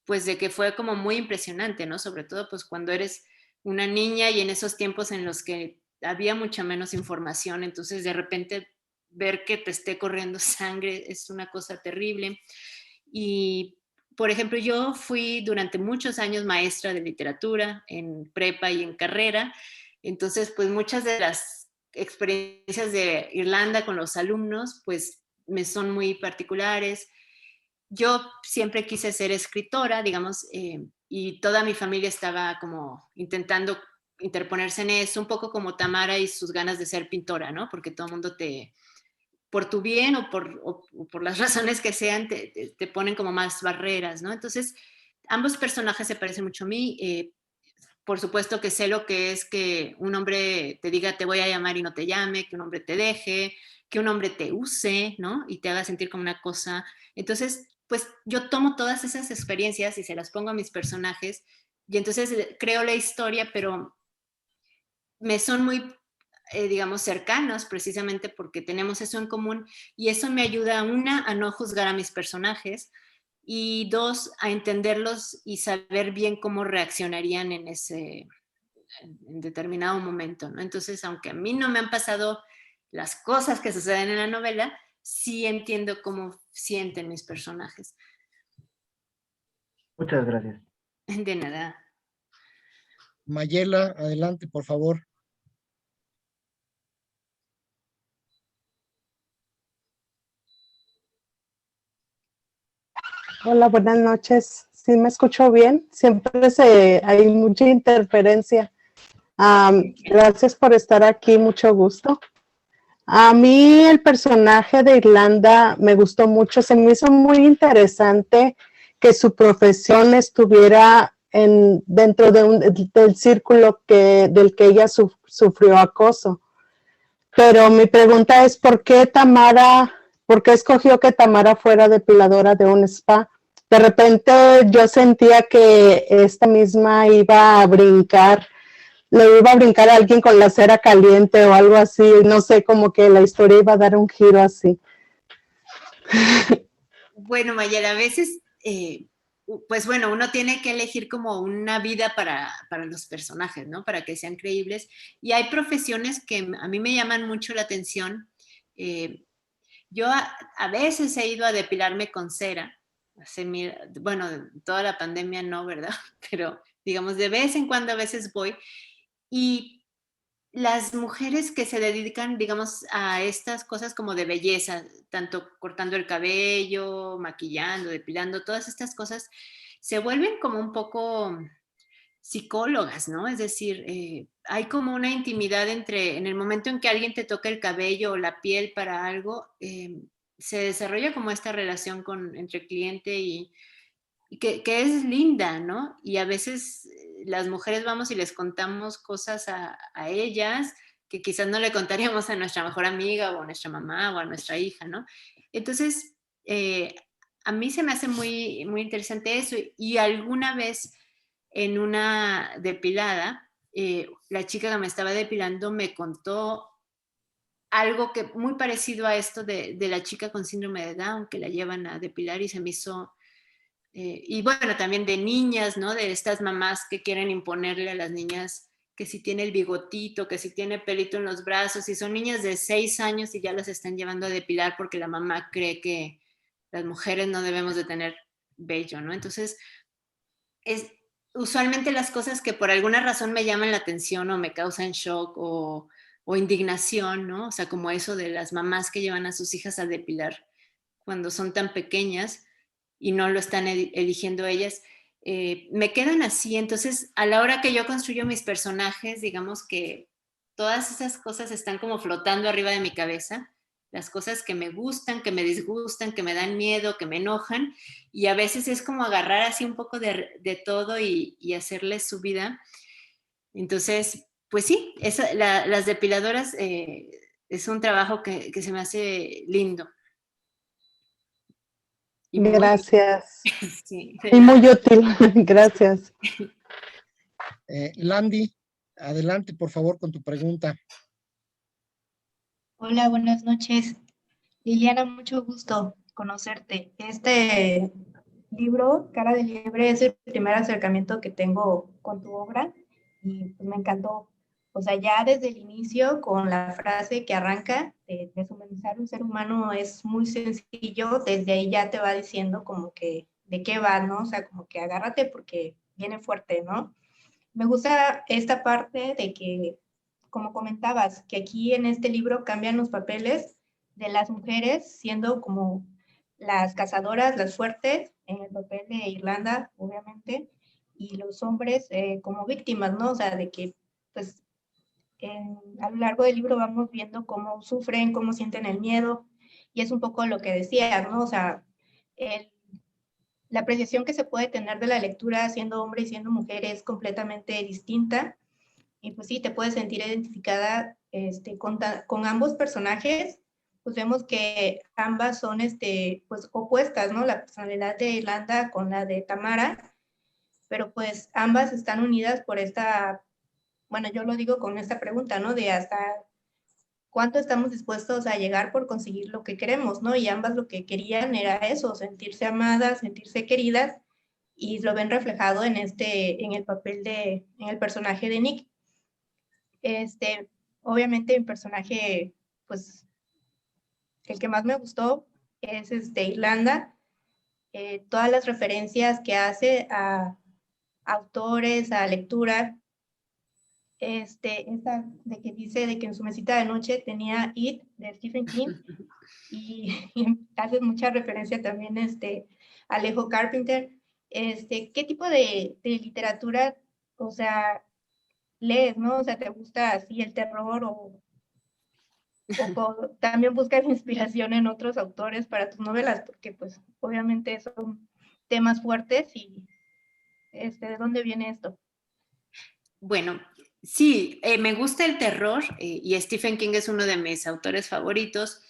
S2: pues de que fue como muy impresionante, ¿no? Sobre todo, pues cuando eres una niña y en esos tiempos en los que había mucha menos información, entonces de repente ver que te esté corriendo sangre es una cosa terrible. Y, por ejemplo, yo fui durante muchos años maestra de literatura en prepa y en carrera, entonces pues muchas de las experiencias de Irlanda con los alumnos pues me son muy particulares. Yo siempre quise ser escritora, digamos, y toda mi familia estaba como intentando interponerse en eso, un poco como Tamara y sus ganas de ser pintora, ¿no? Porque todo el mundo por tu bien o por las razones que sean, te ponen como más barreras, ¿no? Entonces, ambos personajes se parecen mucho a mí. Por supuesto que sé lo que es que un hombre te diga te voy a llamar y no te llame, que un hombre te deje, que un hombre te use, ¿no? Y te haga sentir como una cosa. Entonces, pues yo tomo todas esas experiencias y se las pongo a mis personajes y entonces creo la historia, pero me son muy, digamos, cercanos precisamente porque tenemos eso en común y eso me ayuda, una, a no juzgar a mis personajes y dos, a entenderlos y saber bien cómo reaccionarían en determinado momento, ¿no? Entonces, aunque a mí no me han pasado las cosas que suceden en la novela, sí entiendo cómo sienten mis personajes.
S11: Muchas gracias.
S2: De nada.
S1: Mayela, adelante, por favor.
S12: Hola, buenas noches. ¿Sí me escucho bien? Siempre hay mucha interferencia. Gracias por estar aquí, mucho gusto. A mí el personaje de Irlanda me gustó mucho, se me hizo muy interesante que su profesión estuviera dentro del círculo del que ella sufrió acoso. Pero mi pregunta es, ¿por qué escogió que Tamara fuera depiladora de un spa? De repente yo sentía que esta misma le iba a brincar a alguien con la cera caliente o algo así, no sé, como que la historia iba a dar un giro así.
S2: Bueno, Mayela, a veces, pues bueno, uno tiene que elegir como una vida para los personajes, ¿no? Para que sean creíbles. Y hay profesiones que a mí me llaman mucho la atención. Yo a veces he ido a depilarme con cera. Bueno, toda la pandemia no, ¿verdad? Pero digamos, de vez en cuando a veces voy. Y las mujeres que se dedican, digamos, a estas cosas como de belleza, tanto cortando el cabello, maquillando, depilando, todas estas cosas, se vuelven como un poco psicólogas, ¿no? Es decir, hay como una intimidad en el momento en que alguien te toca el cabello o la piel para algo, se desarrolla como esta relación entre cliente y que es linda, ¿no? Y a veces las mujeres vamos y les contamos cosas a ellas que quizás no le contaríamos a nuestra mejor amiga o a nuestra mamá o a nuestra hija, ¿no? Entonces, a mí se me hace muy, muy interesante eso. Y alguna vez en una depilada, la chica que me estaba depilando me contó algo que muy parecido a esto de la chica con síndrome de Down que la llevan a depilar y se me hizo y bueno, también de niñas, ¿no? De estas mamás que quieren imponerle a las niñas que si tiene el bigotito, que si tiene pelito en los brazos, y son niñas de 6 años y ya las están llevando a depilar porque la mamá cree que las mujeres no debemos de tener vello, ¿no? Entonces, es usualmente las cosas que por alguna razón me llaman la atención o me causan shock o indignación, ¿no? O sea, como eso de las mamás que llevan a sus hijas a depilar cuando son tan pequeñas y no lo están eligiendo ellas, me quedan así. Entonces, a la hora que yo construyo mis personajes, digamos que todas esas cosas están como flotando arriba de mi cabeza, las cosas que me gustan, que me disgustan, que me dan miedo, que me enojan, y a veces es como agarrar así un poco de todo y hacerles su vida. Entonces, pues sí, las depiladoras es un trabajo que se me hace lindo.
S12: Gracias.
S2: Sí,
S12: y muy útil, gracias.
S1: Landy, adelante por favor con tu pregunta.
S13: Hola, buenas noches. Liliana, mucho gusto conocerte. Este libro, Cara de Liebre, es el primer acercamiento que tengo con tu obra y pues me encantó. O sea, ya desde el inicio, con la frase que arranca de deshumanizar un ser humano es muy sencillo, desde ahí ya te va diciendo como que de qué va, ¿no? O sea, como que agárrate porque viene fuerte, ¿no? Me gusta esta parte de que, como comentabas, que aquí en este libro cambian los papeles de las mujeres siendo como las cazadoras, las fuertes, en el papel de Irlanda, obviamente, y los hombres como víctimas, ¿no? O sea, de que, pues, a lo largo del libro vamos viendo cómo sufren, cómo sienten el miedo, y es un poco lo que decías, ¿no? O sea, la apreciación que se puede tener de la lectura siendo hombre y siendo mujer es completamente distinta, y pues sí, te puedes sentir identificada con ambos personajes. Pues vemos que ambas son pues opuestas, ¿no? La personalidad de Irlanda con la de Tamara, pero pues ambas están unidas por esta, bueno, yo lo digo con esta pregunta, ¿no? De hasta cuánto estamos dispuestos a llegar por conseguir lo que queremos, ¿no? Y ambas lo que querían era eso, sentirse amadas, sentirse queridas, y lo ven reflejado en en el personaje de Nick. Obviamente el personaje, pues, el que más me gustó es Irlanda. Todas las referencias que hace a autores, a lectura, esta de que dice de que en su mesita de noche tenía It de Stephen King, y haces mucha referencia también a Alejo Carpenter. ¿Qué tipo de literatura, o sea, lees, no? O sea, ¿te gusta así el terror o también buscas inspiración en otros autores para tus novelas? Porque pues obviamente son temas fuertes y ¿de dónde viene esto?
S2: Bueno, sí, me gusta el terror y Stephen King es uno de mis autores favoritos.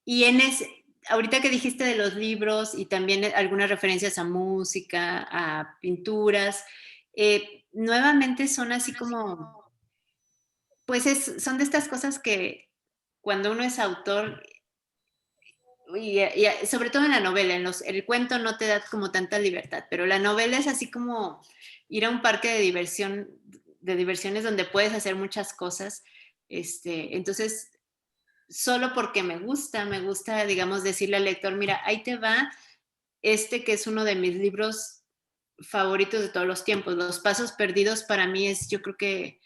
S2: Y ahorita que dijiste de los libros y también algunas referencias a música, a pinturas, nuevamente son así como, pues son de estas cosas que cuando uno es autor, y sobre todo en la novela, el cuento no te da como tanta libertad, pero la novela es así como ir a un parque de diversiones donde puedes hacer muchas cosas. Entonces, solo porque me gusta, digamos, decirle al lector, mira, ahí te va que es uno de mis libros favoritos de todos los tiempos. Los Pasos Perdidos para mí yo creo que,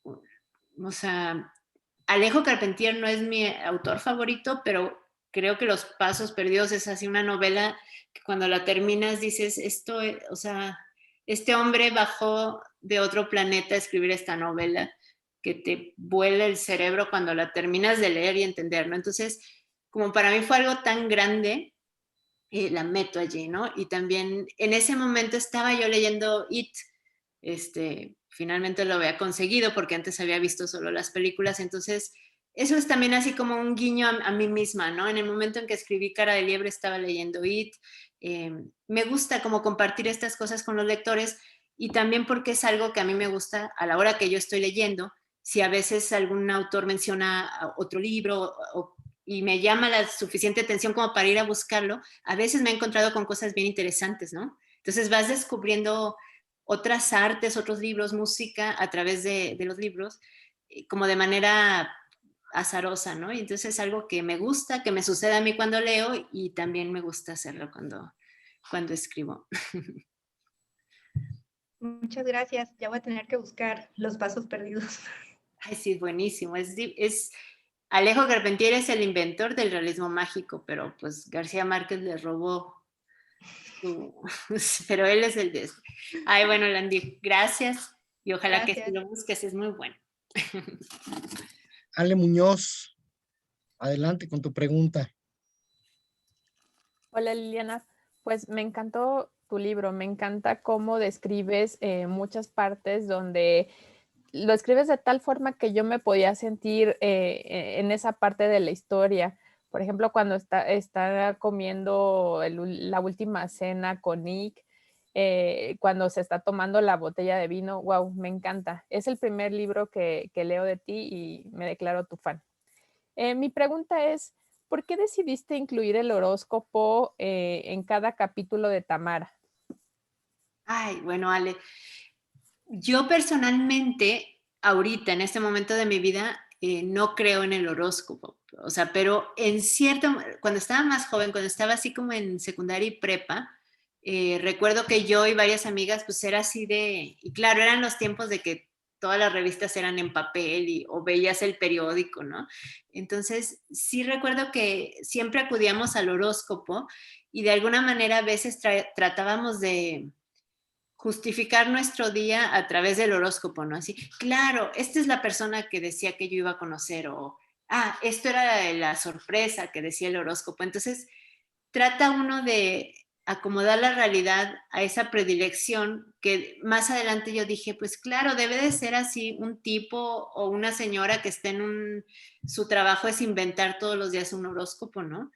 S2: o sea, Alejo Carpentier no es mi autor favorito, pero creo que Los Pasos Perdidos es así una novela que cuando la terminas dices, o sea, este hombre bajó de otro planeta a escribir esta novela que te vuela el cerebro cuando la terminas de leer y entender, ¿no? Entonces, como para mí fue algo tan grande, la meto allí, ¿no? Y también en ese momento estaba yo leyendo It, finalmente lo había conseguido porque antes había visto solo las películas, entonces eso es también así como un guiño a mí misma, ¿no? En el momento en que escribí Cara de Liebre estaba leyendo It. Me gusta como compartir estas cosas con los lectores y también porque es algo que a mí me gusta a la hora que yo estoy leyendo. Si a veces algún autor menciona otro libro y me llama la suficiente atención como para ir a buscarlo, a veces me he encontrado con cosas bien interesantes, ¿no? Entonces vas descubriendo otras artes, otros libros, música a través de los libros, como de manera azarosa, ¿no? Y entonces es algo que me gusta, que me sucede a mí cuando leo y también me gusta hacerlo cuando escribo.
S13: Muchas gracias. Ya voy a tener que buscar Los Pasos Perdidos.
S2: Ay, sí, buenísimo. Alejo Carpentier es el inventor del realismo mágico, pero pues García Márquez le robó pero él es el de eso. Ay, bueno, Landy, gracias y ojalá que si lo busques, es muy bueno.
S1: Ale Muñoz, adelante con tu pregunta.
S14: Hola Liliana, pues me encantó tu libro, me encanta cómo describes muchas partes donde lo escribes de tal forma que yo me podía sentir en esa parte de la historia. Por ejemplo, cuando está comiendo la última cena con Nick, cuando se está tomando la botella de vino, wow, me encanta. Es el primer libro que leo de ti y me declaro tu fan. Mi pregunta es, ¿por qué decidiste incluir el horóscopo en cada capítulo de Tamara?
S2: Ay, bueno, Ale, yo personalmente, ahorita, en este momento de mi vida, no creo en el horóscopo. O sea, pero cuando estaba más joven, cuando estaba así como en secundaria y prepa, recuerdo que yo y varias amigas, pues era así y claro, eran los tiempos de que todas las revistas eran en papel o veías el periódico, ¿no? Entonces, sí recuerdo que siempre acudíamos al horóscopo y de alguna manera a veces tratábamos de justificar nuestro día a través del horóscopo, ¿no? Así, claro, esta es la persona que decía que yo iba a conocer o, esto era la sorpresa que decía el horóscopo. Entonces, trata uno de acomodar la realidad a esa predilección que más adelante yo dije, pues claro, debe de ser así un tipo o una señora que esté su trabajo es inventar todos los días un horóscopo, ¿no?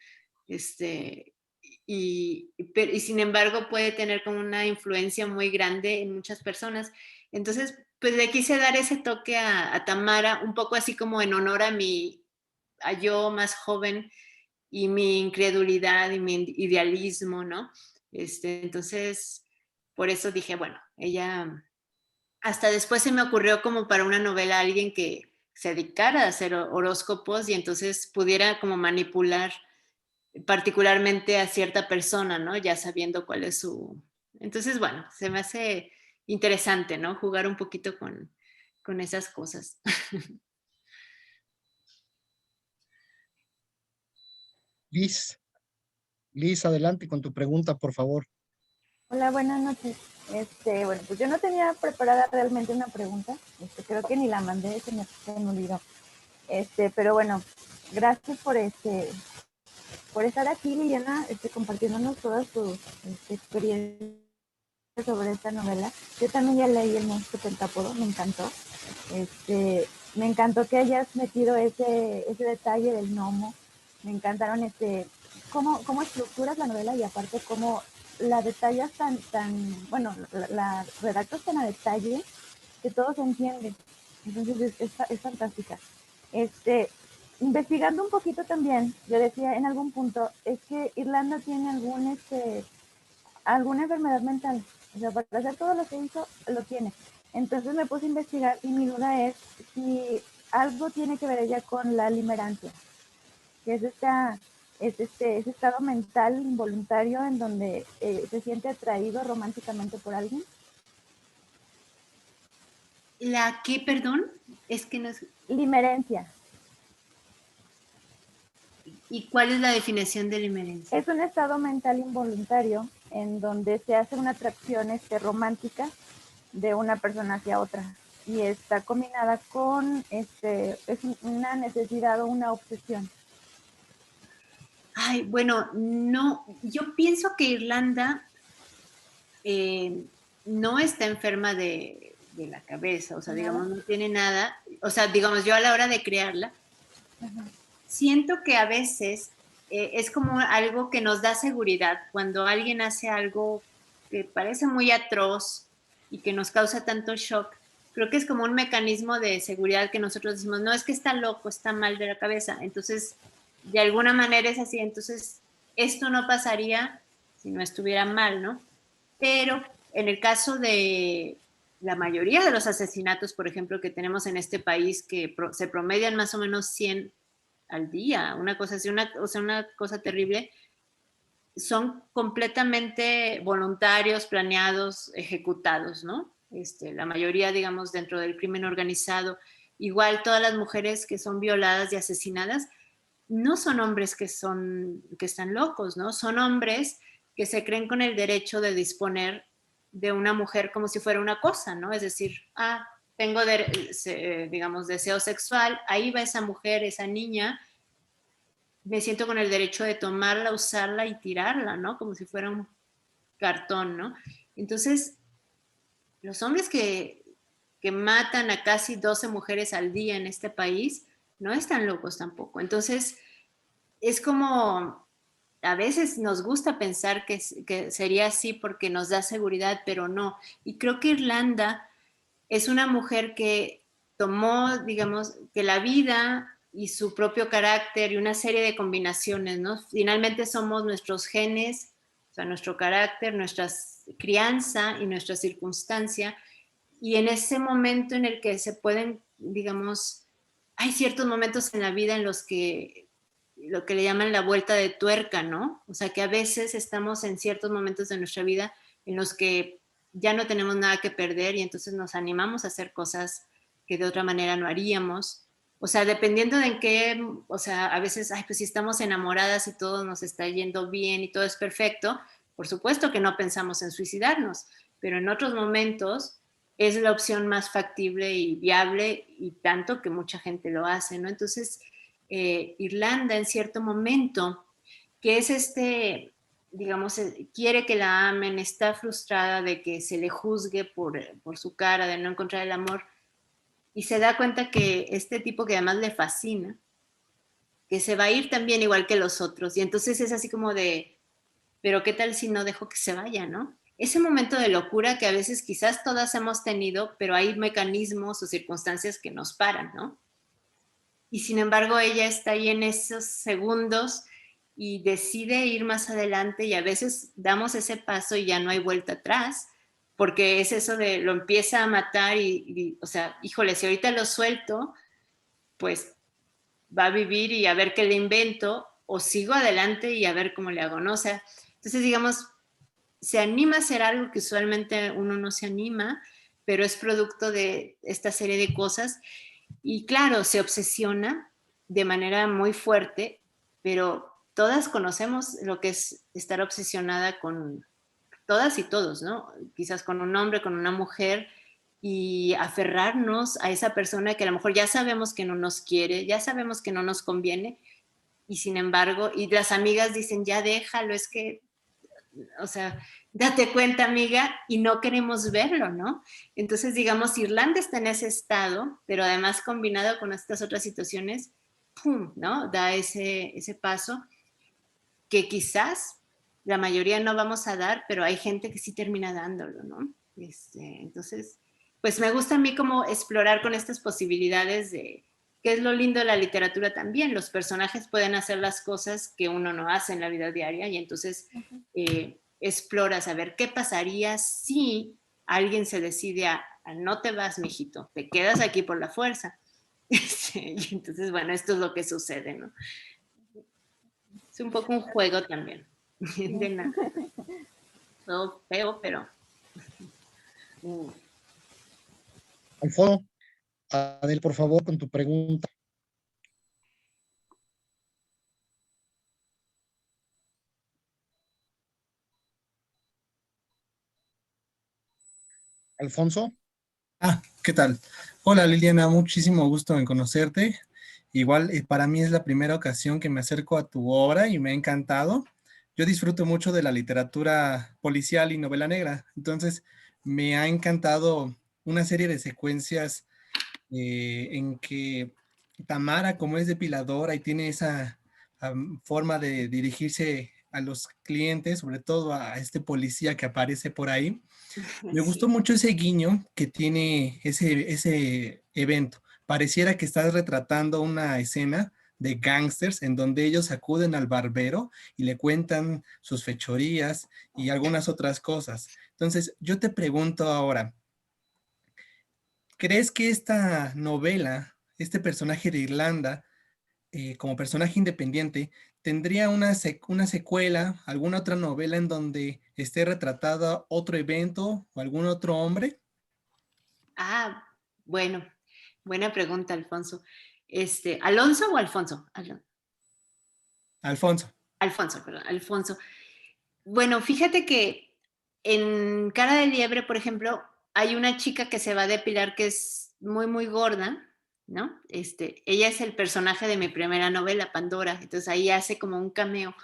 S2: Y sin embargo puede tener como una influencia muy grande en muchas personas. Entonces, pues le quise dar ese toque a Tamara, un poco así como en honor a yo más joven y mi incredulidad y mi idealismo, ¿no? Entonces, por eso dije, bueno, ella, hasta después se me ocurrió como para una novela alguien que se dedicara a hacer horóscopos y entonces pudiera como manipular particularmente a cierta persona, ¿no? Ya sabiendo cuál es su... Entonces, bueno, se me hace interesante, ¿no? Jugar un poquito con esas cosas.
S1: Liz. Liz, adelante con tu pregunta, por favor.
S13: Hola, buenas noches. Bueno, pues yo no tenía preparada realmente una pregunta. Creo que ni la mandé, se me olvidó. Pero bueno, gracias por estar aquí, Liliana, compartiéndonos todas tus experiencias sobre esta novela. Yo también ya leí El monstruo pentápodo, me encantó. Me encantó que hayas metido ese detalle del gnomo. Me encantaron cómo estructuras la novela y aparte cómo la detallas bueno, la redactas tan a detalle que todo se entiende. Entonces es fantástica. Investigando un poquito también, yo decía en algún punto, es que Irlanda tiene alguna enfermedad mental. O sea, para hacer todo lo que hizo, lo tiene. Entonces me puse a investigar y mi duda es si algo tiene que ver ella con la limerancia, que es ese estado mental involuntario en donde se siente atraído románticamente por alguien.
S2: ¿La qué, perdón? Es que no es...
S13: Limerencia.
S2: ¿Y cuál es la definición de limerencia?
S13: Es un estado mental involuntario en donde se hace una atracción romántica de una persona hacia otra y está combinada con es una necesidad o una obsesión.
S2: Ay, bueno, no, yo pienso que Irlanda no está enferma de la cabeza, o sea, digamos, no tiene nada, o sea, digamos, yo a la hora de crearla, siento que a veces es como algo que nos da seguridad, cuando alguien hace algo que parece muy atroz y que nos causa tanto shock, creo que es como un mecanismo de seguridad que nosotros decimos, no es que está loco, está mal de la cabeza, entonces de alguna manera es así, entonces esto no pasaría si no estuviera mal, ¿no? Pero en el caso de la mayoría de los asesinatos, por ejemplo, que tenemos en este país, que se promedian más o menos 100 al día, una cosa así, una cosa terrible, son completamente voluntarios, planeados, ejecutados, ¿no? La mayoría, digamos, dentro del crimen organizado. Igual todas las mujeres que son violadas y asesinadas no son hombres que están locos, ¿no? Son hombres que se creen con el derecho de disponer de una mujer como si fuera una cosa, ¿no? Es decir, tengo, digamos, deseo sexual, ahí va esa mujer, esa niña, me siento con el derecho de tomarla, usarla y tirarla, ¿no? Como si fuera un cartón, ¿no? Entonces, los hombres que matan a casi 12 mujeres al día en este país no están locos tampoco. Entonces, es como, a veces nos gusta pensar que sería así porque nos da seguridad, pero no. Y creo que Irlanda es una mujer que tomó, digamos, que la vida y su propio carácter y una serie de combinaciones, ¿no? Finalmente somos nuestros genes, o sea, nuestro carácter, nuestra crianza y nuestra circunstancia. Y en ese momento en el que se pueden, digamos, hay ciertos momentos en la vida en los que lo que le llaman la vuelta de tuerca, ¿no? O sea, que a veces estamos en ciertos momentos de nuestra vida en los que ya no tenemos nada que perder y entonces nos animamos a hacer cosas que de otra manera no haríamos. O sea, dependiendo de en qué, o sea, a veces, pues si estamos enamoradas y todo nos está yendo bien y todo es perfecto, por supuesto que no pensamos en suicidarnos, pero en otros momentos es la opción más factible y viable y tanto que mucha gente lo hace, ¿no? Entonces, Irlanda en cierto momento, que es digamos, quiere que la amen, está frustrada de que se le juzgue por su cara, de no encontrar el amor, y se da cuenta que este tipo que además le fascina, que se va a ir también igual que los otros, y entonces es así como de, pero ¿qué tal si no dejo que se vaya, no? Ese momento de locura que a veces quizás todas hemos tenido, pero hay mecanismos o circunstancias que nos paran, ¿no? Y sin embargo ella está ahí en esos segundos y decide ir más adelante y a veces damos ese paso y ya no hay vuelta atrás, porque es eso de lo empieza a matar y o sea, híjole, si ahorita lo suelto, pues va a vivir y a ver qué le invento, o sigo adelante y a ver cómo le hago, ¿no? O sea, entonces digamos, se anima a hacer algo que usualmente uno no se anima, pero es producto de esta serie de cosas y claro, se obsesiona de manera muy fuerte, pero todas conocemos lo que es estar obsesionada con todas y todos, ¿no? Quizás con un hombre, con una mujer, y aferrarnos a esa persona que a lo mejor ya sabemos que no nos quiere, ya sabemos que no nos conviene, y sin embargo, y las amigas dicen, ya déjalo, es que, o sea, date cuenta, amiga, y no queremos verlo, ¿no? Entonces, digamos, Irlanda está en ese estado, pero además combinado con estas otras situaciones, ¡pum!, ¿no? Da ese paso que quizás la mayoría no vamos a dar, pero hay gente que sí termina dándolo, ¿no? Entonces, pues me gusta a mí como explorar con estas posibilidades de qué es lo lindo de la literatura también. Los personajes pueden hacer las cosas que uno no hace en la vida diaria y entonces exploras a ver qué pasaría si alguien se decide a no te vas, mijito, te quedas aquí por la fuerza. Y entonces, bueno, esto es lo que sucede, ¿no? Es un poco un juego también. De nada. Todo feo, pero...
S1: Alfonso, Adel, por favor, con tu pregunta. Alfonso.
S15: ¿Qué tal? Hola Liliana, muchísimo gusto en conocerte. Igual para mí es la primera ocasión que me acerco a tu obra y me ha encantado. Yo disfruto mucho de la literatura policial y novela negra, entonces me ha encantado una serie de secuencias en que Tamara, como es depiladora y tiene esa forma de dirigirse a los clientes, sobre todo a este policía que aparece por ahí, me gustó mucho ese guiño que tiene ese evento. Pareciera que estás retratando una escena de gángsters en donde ellos acuden al barbero y le cuentan sus fechorías y algunas otras cosas. Entonces, yo te pregunto ahora, ¿crees que esta novela, este personaje de Irlanda, como personaje independiente, tendría una secuela, alguna otra novela en donde esté retratada otro evento o algún otro hombre?
S2: Bueno, buena pregunta, Alfonso. ¿Alonso o Alfonso?
S15: Alfonso.
S2: Alfonso, perdón, Alfonso. Bueno, fíjate que en Cara de Liebre, por ejemplo, hay una chica que se va a depilar que es muy, muy gorda, ¿no? Ella es el personaje de mi primera novela, Pandora, entonces ahí hace como un cameo.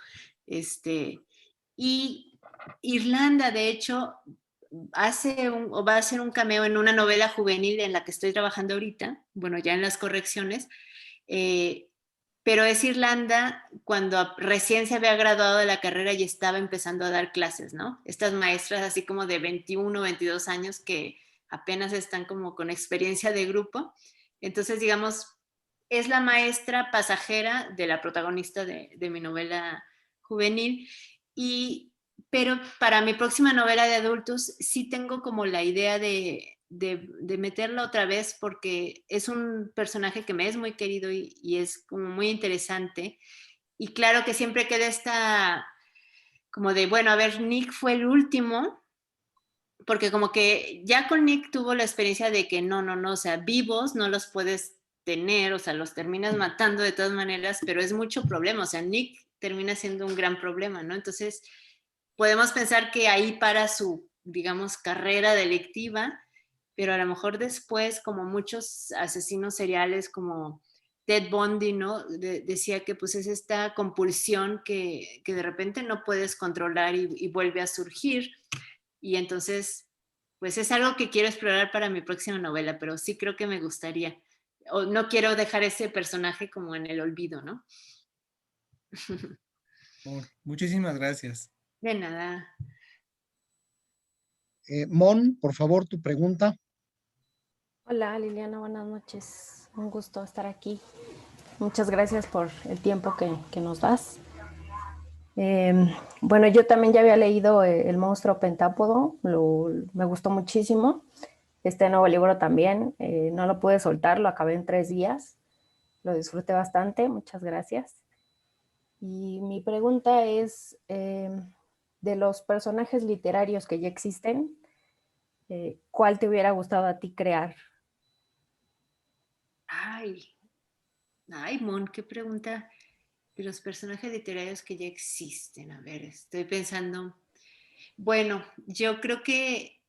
S2: Y Irlanda, de hecho, va a hacer un cameo en una novela juvenil en la que estoy trabajando ahorita, bueno, ya en las correcciones, pero es Irlanda cuando recién se había graduado de la carrera y estaba empezando a dar clases, ¿no? Estas maestras así como de 21, 22 años que apenas están como con experiencia de grupo. Entonces, digamos, es la maestra pasajera de la protagonista de mi novela juvenil. Pero para mi próxima novela de adultos sí tengo como la idea de meterla otra vez porque es un personaje que me es muy querido y es como muy interesante. Y claro que siempre queda esta como de, bueno, a ver, Nick fue el último, porque como que ya con Nick tuvo la experiencia de que no, o sea, vivos no los puedes tener, o sea, los terminas matando de todas maneras, pero es mucho problema, o sea, Nick termina siendo un gran problema, ¿no? Entonces, podemos pensar que ahí para su, digamos, carrera delictiva, pero a lo mejor después, como muchos asesinos seriales como Ted Bundy, ¿no? Decía que pues es esta compulsión que de repente no puedes controlar y vuelve a surgir. Y entonces, pues es algo que quiero explorar para mi próxima novela, pero sí creo que me gustaría. O no quiero dejar ese personaje como en el olvido, ¿no?
S15: Muchísimas gracias.
S2: De nada.
S1: Mon, por favor, tu pregunta.
S16: Hola Liliana, buenas noches. Un gusto estar aquí. Muchas gracias por el tiempo que nos das. Bueno, yo también ya había leído El monstruo pentápodo, me gustó muchísimo. Este nuevo libro también, no lo pude soltar, lo acabé en 3 días. Lo disfruté bastante, muchas gracias. Y mi pregunta es, de los personajes literarios que ya existen, ¿cuál te hubiera gustado a ti crear?
S2: Ay, Mon, qué pregunta de los personajes literarios que ya existen. A ver, estoy pensando. Bueno, yo creo que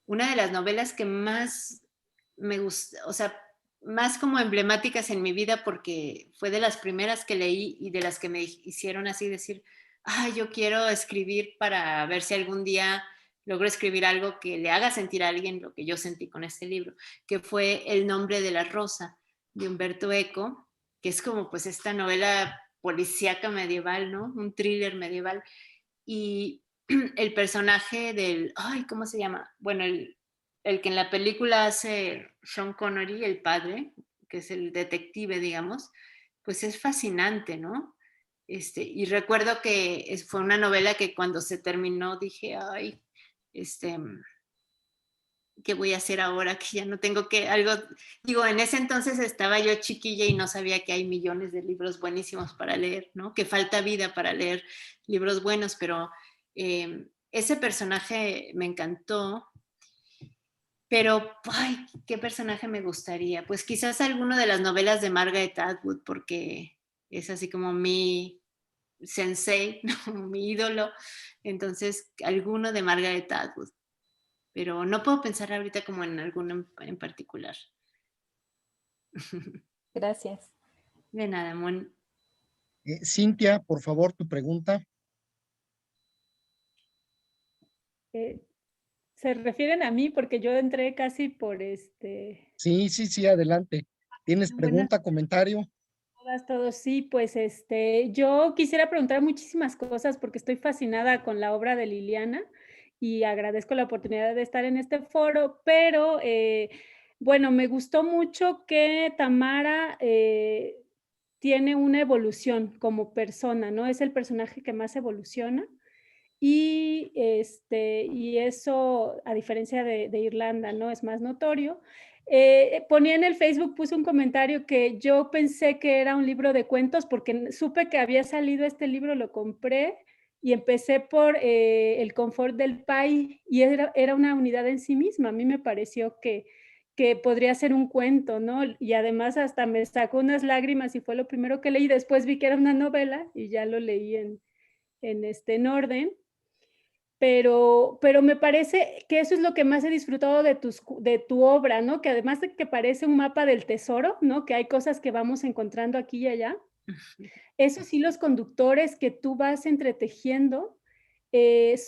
S2: una de las novelas que más me gusta, o sea, más como emblemáticas en mi vida, porque fue de las primeras que leí y de las que me hicieron así decir, ay, yo quiero escribir para ver si algún día logro escribir algo que le haga sentir a alguien lo que yo sentí con este libro, que fue El nombre de la rosa, de Humberto Eco, que es como pues esta novela policíaca medieval, ¿no? Un thriller medieval. Y el personaje del, ay, ¿cómo se llama? Bueno, el que en la película hace Sean Connery, el padre, que es el detective, digamos, pues es fascinante, ¿no? Y recuerdo que fue una novela que cuando se terminó dije, ay, ¿qué voy a hacer ahora? Que ya no tengo que, algo, digo, en ese entonces estaba yo chiquilla y no sabía que hay millones de libros buenísimos para leer, ¿no? Que falta vida para leer libros buenos, pero ese personaje me encantó. Pero, ay, ¿qué personaje me gustaría? Pues quizás alguno de las novelas de Margaret Atwood, porque es así como mi sensei, ¿no? Mi ídolo. Entonces, alguno de Margaret Atwood. Pero no puedo pensar ahorita como en alguno en particular.
S14: Gracias.
S2: De nada, Mon.
S1: Cintia, por favor, tu pregunta.
S17: ¿Se refieren a mí? Porque yo entré casi por
S1: Sí, adelante. ¿Tienes pregunta, comentario?
S17: Todos, sí, pues yo quisiera preguntar muchísimas cosas porque estoy fascinada con la obra de Liliana y agradezco la oportunidad de estar en este foro, pero bueno, me gustó mucho que Tamara tiene una evolución como persona, ¿no? Es el personaje que más evoluciona. Y eso, a diferencia de Irlanda, ¿no? Es más notorio. Ponía en el Facebook, puse un comentario que yo pensé que era un libro de cuentos porque supe que había salido este libro, lo compré y empecé por El confort del país y era una unidad en sí misma. A mí me pareció que podría ser un cuento, ¿no? Y además hasta me sacó unas lágrimas y fue lo primero que leí. Después vi que era una novela y ya lo leí en orden. Pero me parece que eso es lo que más he disfrutado de tu obra, ¿no? Que además de que parece un mapa del tesoro, ¿no? Que hay cosas que vamos encontrando aquí y allá. Eso sí, los conductores que tú vas entretejiendo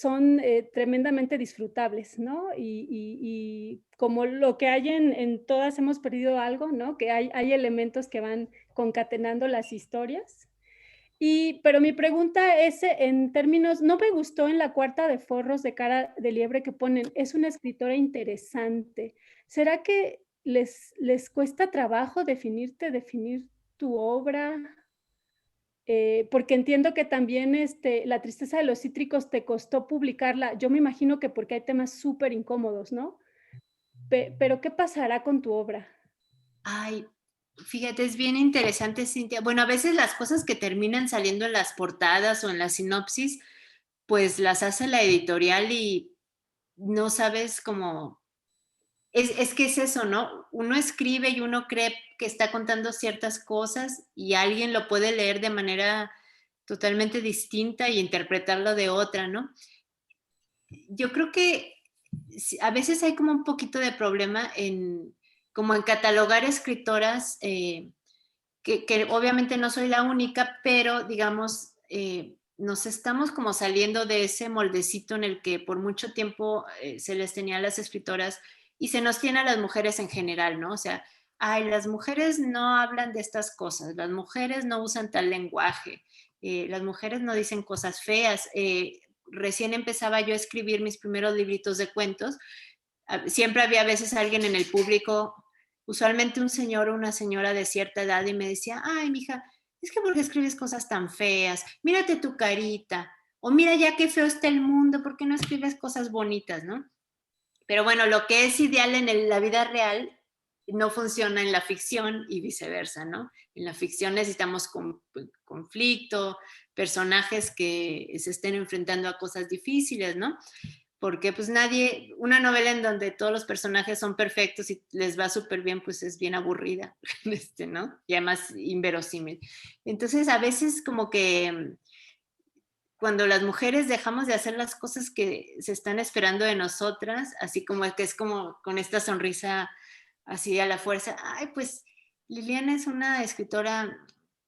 S17: son tremendamente disfrutables, ¿no? Y como lo que hay en todas hemos perdido algo, ¿no? Que hay elementos que van concatenando las historias. Pero mi pregunta es en términos, no me gustó en la cuarta de forros de Cara de Liebre que ponen, es una escritora interesante. ¿Será que les cuesta trabajo definir tu obra? Porque entiendo que también La tristeza de los cítricos te costó publicarla. Yo me imagino que porque hay temas súper incómodos, ¿no? Pero ¿qué pasará con tu obra?
S2: Ay, fíjate, es bien interesante, Cintia. Bueno, a veces las cosas que terminan saliendo en las portadas o en la sinopsis, pues las hace la editorial y no sabes cómo... Es que es eso, ¿no? Uno escribe y uno cree que está contando ciertas cosas y alguien lo puede leer de manera totalmente distinta y interpretarlo de otra, ¿no? Yo creo que a veces hay como un poquito de problema como en catalogar escritoras, que obviamente no soy la única, pero digamos, nos estamos como saliendo de ese moldecito en el que por mucho tiempo se les tenía a las escritoras y se nos tiene a las mujeres en general, ¿no? O sea, ay, las mujeres no hablan de estas cosas, las mujeres no usan tal lenguaje, las mujeres no dicen cosas feas. Recién empezaba yo a escribir mis primeros libritos de cuentos. Siempre había a veces alguien en el público, usualmente un señor o una señora de cierta edad, y me decía, ay, mija, es que ¿por qué escribes cosas tan feas? Mírate tu carita, o mira ya qué feo está el mundo, ¿por qué no escribes cosas bonitas, no? Pero bueno, lo que es ideal en la vida real no funciona en la ficción y viceversa, ¿no? En la ficción necesitamos conflicto, personajes que se estén enfrentando a cosas difíciles, ¿no? porque pues una novela en donde todos los personajes son perfectos y les va súper bien, pues es bien aburrida, ¿no? Y además inverosímil. Entonces a veces como que cuando las mujeres dejamos de hacer las cosas que se están esperando de nosotras, así como que es como con esta sonrisa así a la fuerza, ay, pues Liliana es una escritora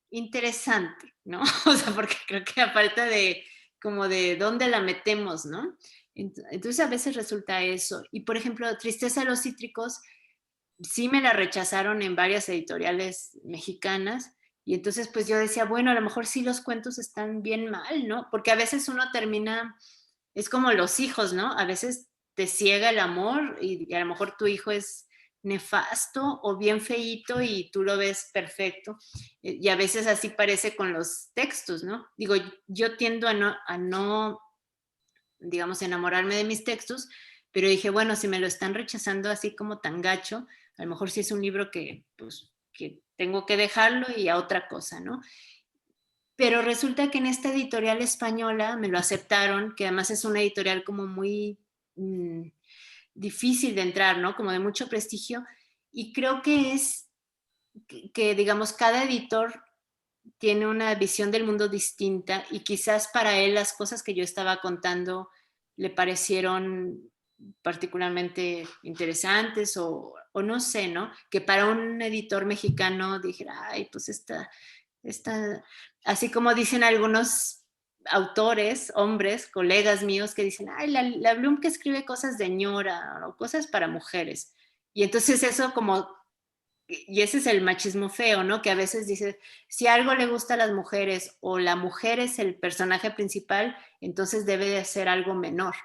S2: interesante, ¿no? O sea, porque creo que a falta de como de dónde la metemos, ¿no? Entonces a veces resulta eso. Y por ejemplo, Tristeza de los cítricos, sí me la rechazaron en varias editoriales mexicanas. Y entonces pues yo decía, bueno, a lo mejor sí los cuentos están bien mal, ¿no? Porque a veces uno termina, es como los hijos, ¿no? A veces te ciega el amor y a lo mejor tu hijo es nefasto o bien feíto y tú lo ves perfecto. Y a veces así parece con los textos, ¿no? Digo, yo tiendo a no, digamos, enamorarme de mis textos, pero dije, bueno, si me lo están rechazando así como tan gacho, a lo mejor sí es un libro que, pues, que tengo que dejarlo y a otra cosa, ¿no? Pero resulta que en esta editorial española me lo aceptaron, que además es una editorial como muy difícil de entrar, ¿no? Como de mucho prestigio. Y creo que es que, digamos, cada editor tiene una visión del mundo distinta y quizás para él las cosas que yo estaba contando le parecieron particularmente interesantes o no sé, ¿no? Que para un editor mexicano dijera, ay, pues esta, así como dicen algunos autores, hombres, colegas míos que dicen, ay, la Bloom que escribe cosas de ñora o cosas para mujeres. Y entonces eso como, y ese es el machismo feo, ¿no? Que a veces dice, si algo le gusta a las mujeres o la mujer es el personaje principal, entonces debe de ser algo menor,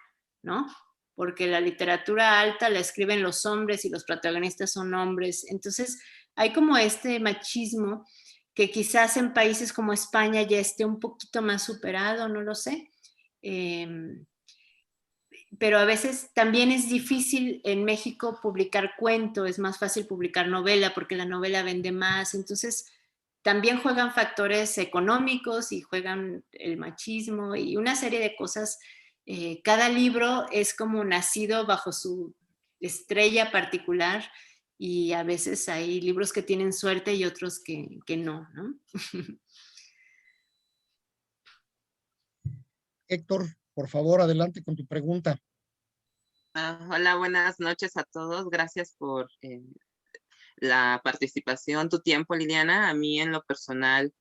S2: ¿no? Porque la literatura alta la escriben los hombres y los protagonistas son hombres. Entonces hay como este machismo que quizás en países como España ya esté un poquito más superado, no lo sé. Pero a veces también es difícil en México publicar cuento, es más fácil publicar novela porque la novela vende más, entonces también juegan factores económicos y juegan el machismo y una serie de cosas. Cada libro es como nacido bajo su estrella particular y a veces hay libros que tienen suerte y otros que no, ¿no?
S1: Héctor, por favor, adelante con tu pregunta.
S18: Hola, buenas noches a todos. Gracias por la participación, tu tiempo, Liliana. A mí en lo personal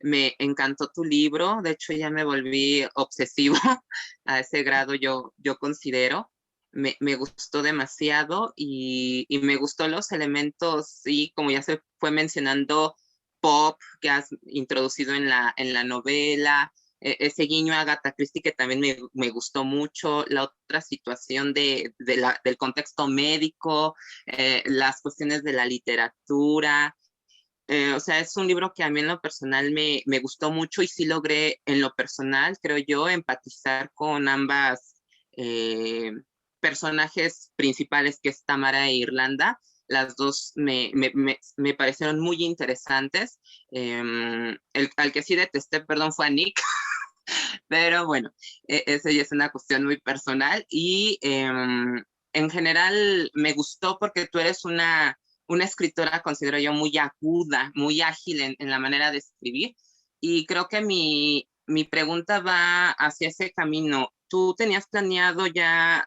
S18: me encantó tu libro. De hecho, ya me volví obsesivo a ese grado, yo considero. Me gustó demasiado y me gustó los elementos, sí, como ya se fue mencionando, pop que has introducido en la novela, ese guiño a Agatha Christie que también me gustó mucho, la otra situación del contexto médico, las cuestiones de la literatura. O sea, es un libro que a mí en lo personal me gustó mucho y sí logré en lo personal, creo yo, empatizar con ambas personajes principales, que es Tamara e Irlanda. Las dos me parecieron muy interesantes. Al que sí detesté, perdón, fue a Nick, pero bueno, eso ya es una cuestión muy personal. Y en general me gustó porque tú eres una escritora, considero yo, muy aguda, muy ágil en la manera de escribir. Y creo que mi pregunta va hacia ese camino. ¿Tú tenías planeado ya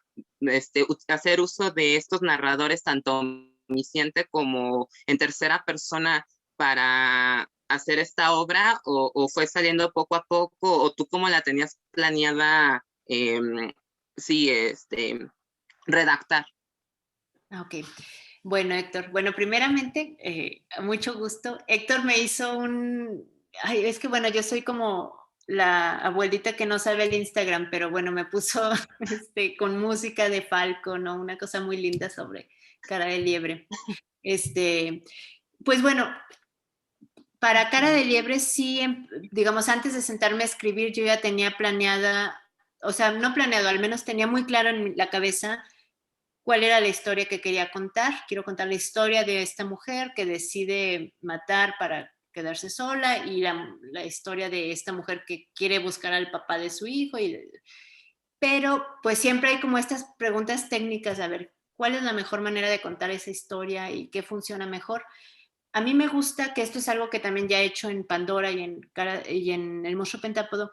S18: hacer uso de estos narradores, tanto omnisciente como en tercera persona, para hacer esta obra, o fue saliendo poco a poco, o tú cómo la tenías planeada, sí, redactar?
S2: Ok. Bueno, Héctor, bueno, primeramente, mucho gusto. Héctor me hizo ay, es que bueno, yo soy como la abuelita que no sabe el Instagram, pero bueno, me puso con música de Falco, ¿no? Una cosa muy linda sobre Cara de Liebre. Pues bueno, para Cara de Liebre sí, digamos, antes de sentarme a escribir, yo ya tenía planeada, o sea, no planeado, al menos tenía muy claro en la cabeza cuál era la historia que quería contar. Quiero contar la historia de esta mujer que decide matar para quedarse sola y la historia de esta mujer que quiere buscar al papá de su hijo. pero pues siempre hay como estas preguntas técnicas, a ver, ¿cuál es la mejor manera de contar esa historia y qué funciona mejor? A mí me gusta, que esto es algo que también ya he hecho en Pandora y en El Monstruo Pentápodo,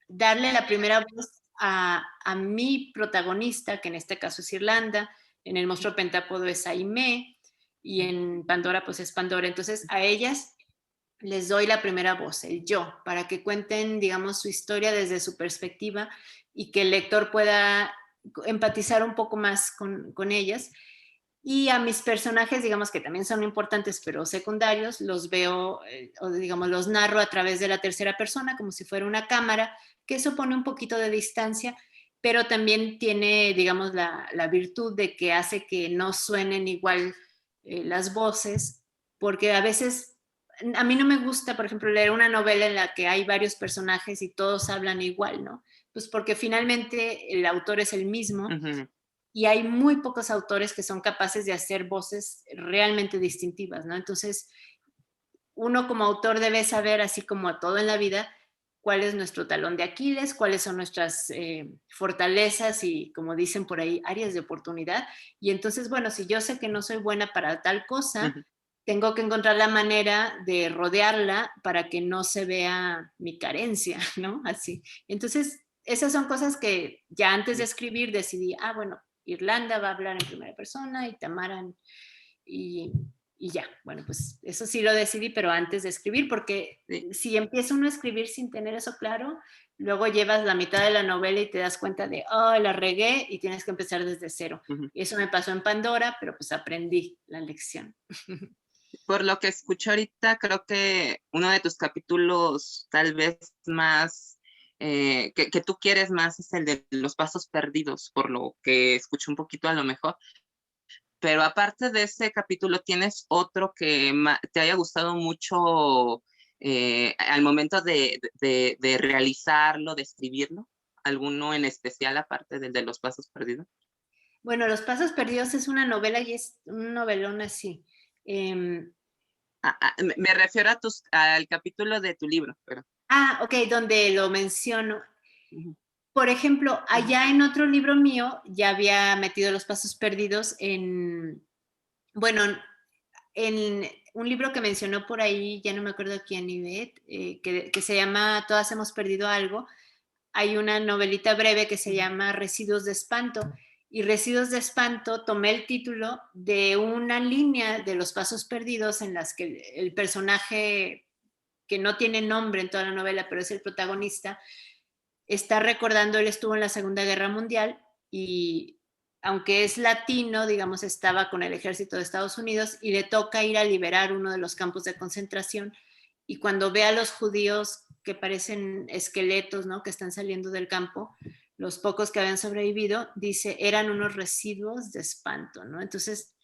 S2: darle la primera voz a mi protagonista, que en este caso es Irlanda, en El Monstruo Pentápodo es Aimee, y en Pandora pues es Pandora. Entonces a ellas les doy la primera voz, el yo, para que cuenten, digamos, su historia desde su perspectiva y que el lector pueda empatizar un poco más con ellas. Y a mis personajes, digamos que también son importantes, pero secundarios, los veo, o digamos, los narro a través de la tercera persona, como si fuera una cámara, que eso pone un poquito de distancia, pero también tiene, digamos, la virtud de que hace que no suenen igual las voces, porque a veces, a mí no me gusta, por ejemplo, leer una novela en la que hay varios personajes y todos hablan igual, ¿no? Pues porque finalmente el autor es el mismo.
S18: Ujú.
S2: Y hay muy pocos autores que son capaces de hacer voces realmente distintivas, ¿no? Entonces, uno como autor debe saber, así como todo en la vida, cuál es nuestro talón de Aquiles, cuáles son nuestras fortalezas y, como dicen por ahí, áreas de oportunidad. Y entonces, bueno, si yo sé que no soy buena para tal cosa,
S18: Ujú.
S2: tengo que encontrar la manera de rodearla para que no se vea mi carencia, ¿no? Así. Entonces, esas son cosas que ya antes de escribir decidí, bueno, Irlanda va a hablar en primera persona y Tamara y ya. Bueno, pues eso sí lo decidí, pero antes de escribir, porque si empieza uno a escribir sin tener eso claro, luego llevas la mitad de la novela y te das cuenta de, la regué y tienes que empezar desde cero.
S18: Ujú.
S2: Y eso me pasó en Pandora, pero pues aprendí la lección.
S18: Por lo que escucho ahorita, creo que uno de tus capítulos tal vez más que tú quieres más es el de los pasos perdidos, por lo que escucho un poquito a lo mejor. Pero aparte de ese capítulo, ¿tienes otro que te haya gustado mucho al momento de realizarlo, de escribirlo? ¿Alguno en especial aparte del de los pasos perdidos?
S2: Bueno, Los Pasos Perdidos es una novela y es un novelón así.
S18: Me refiero al capítulo de tu libro. Pero...
S2: ok, donde lo menciono. Por ejemplo, allá en otro libro mío ya había metido Los Pasos Perdidos en un libro que mencionó por ahí, ya no me acuerdo quién, Ivette, que se llama Todas hemos perdido algo. Hay una novelita breve que se llama Residuos de Espanto. Y Residuos de Espanto tomé el título de una línea de Los Pasos Perdidos en las que el personaje, que no tiene nombre en toda la novela, pero es el protagonista, está recordando, él estuvo en la Segunda Guerra Mundial y aunque es latino, digamos, estaba con el ejército de Estados Unidos y le toca ir a liberar uno de los campos de concentración. Y cuando ve a los judíos que parecen esqueletos, ¿no?, que están saliendo del campo, los pocos que habían sobrevivido, dice, eran unos residuos de espanto, ¿no? Entonces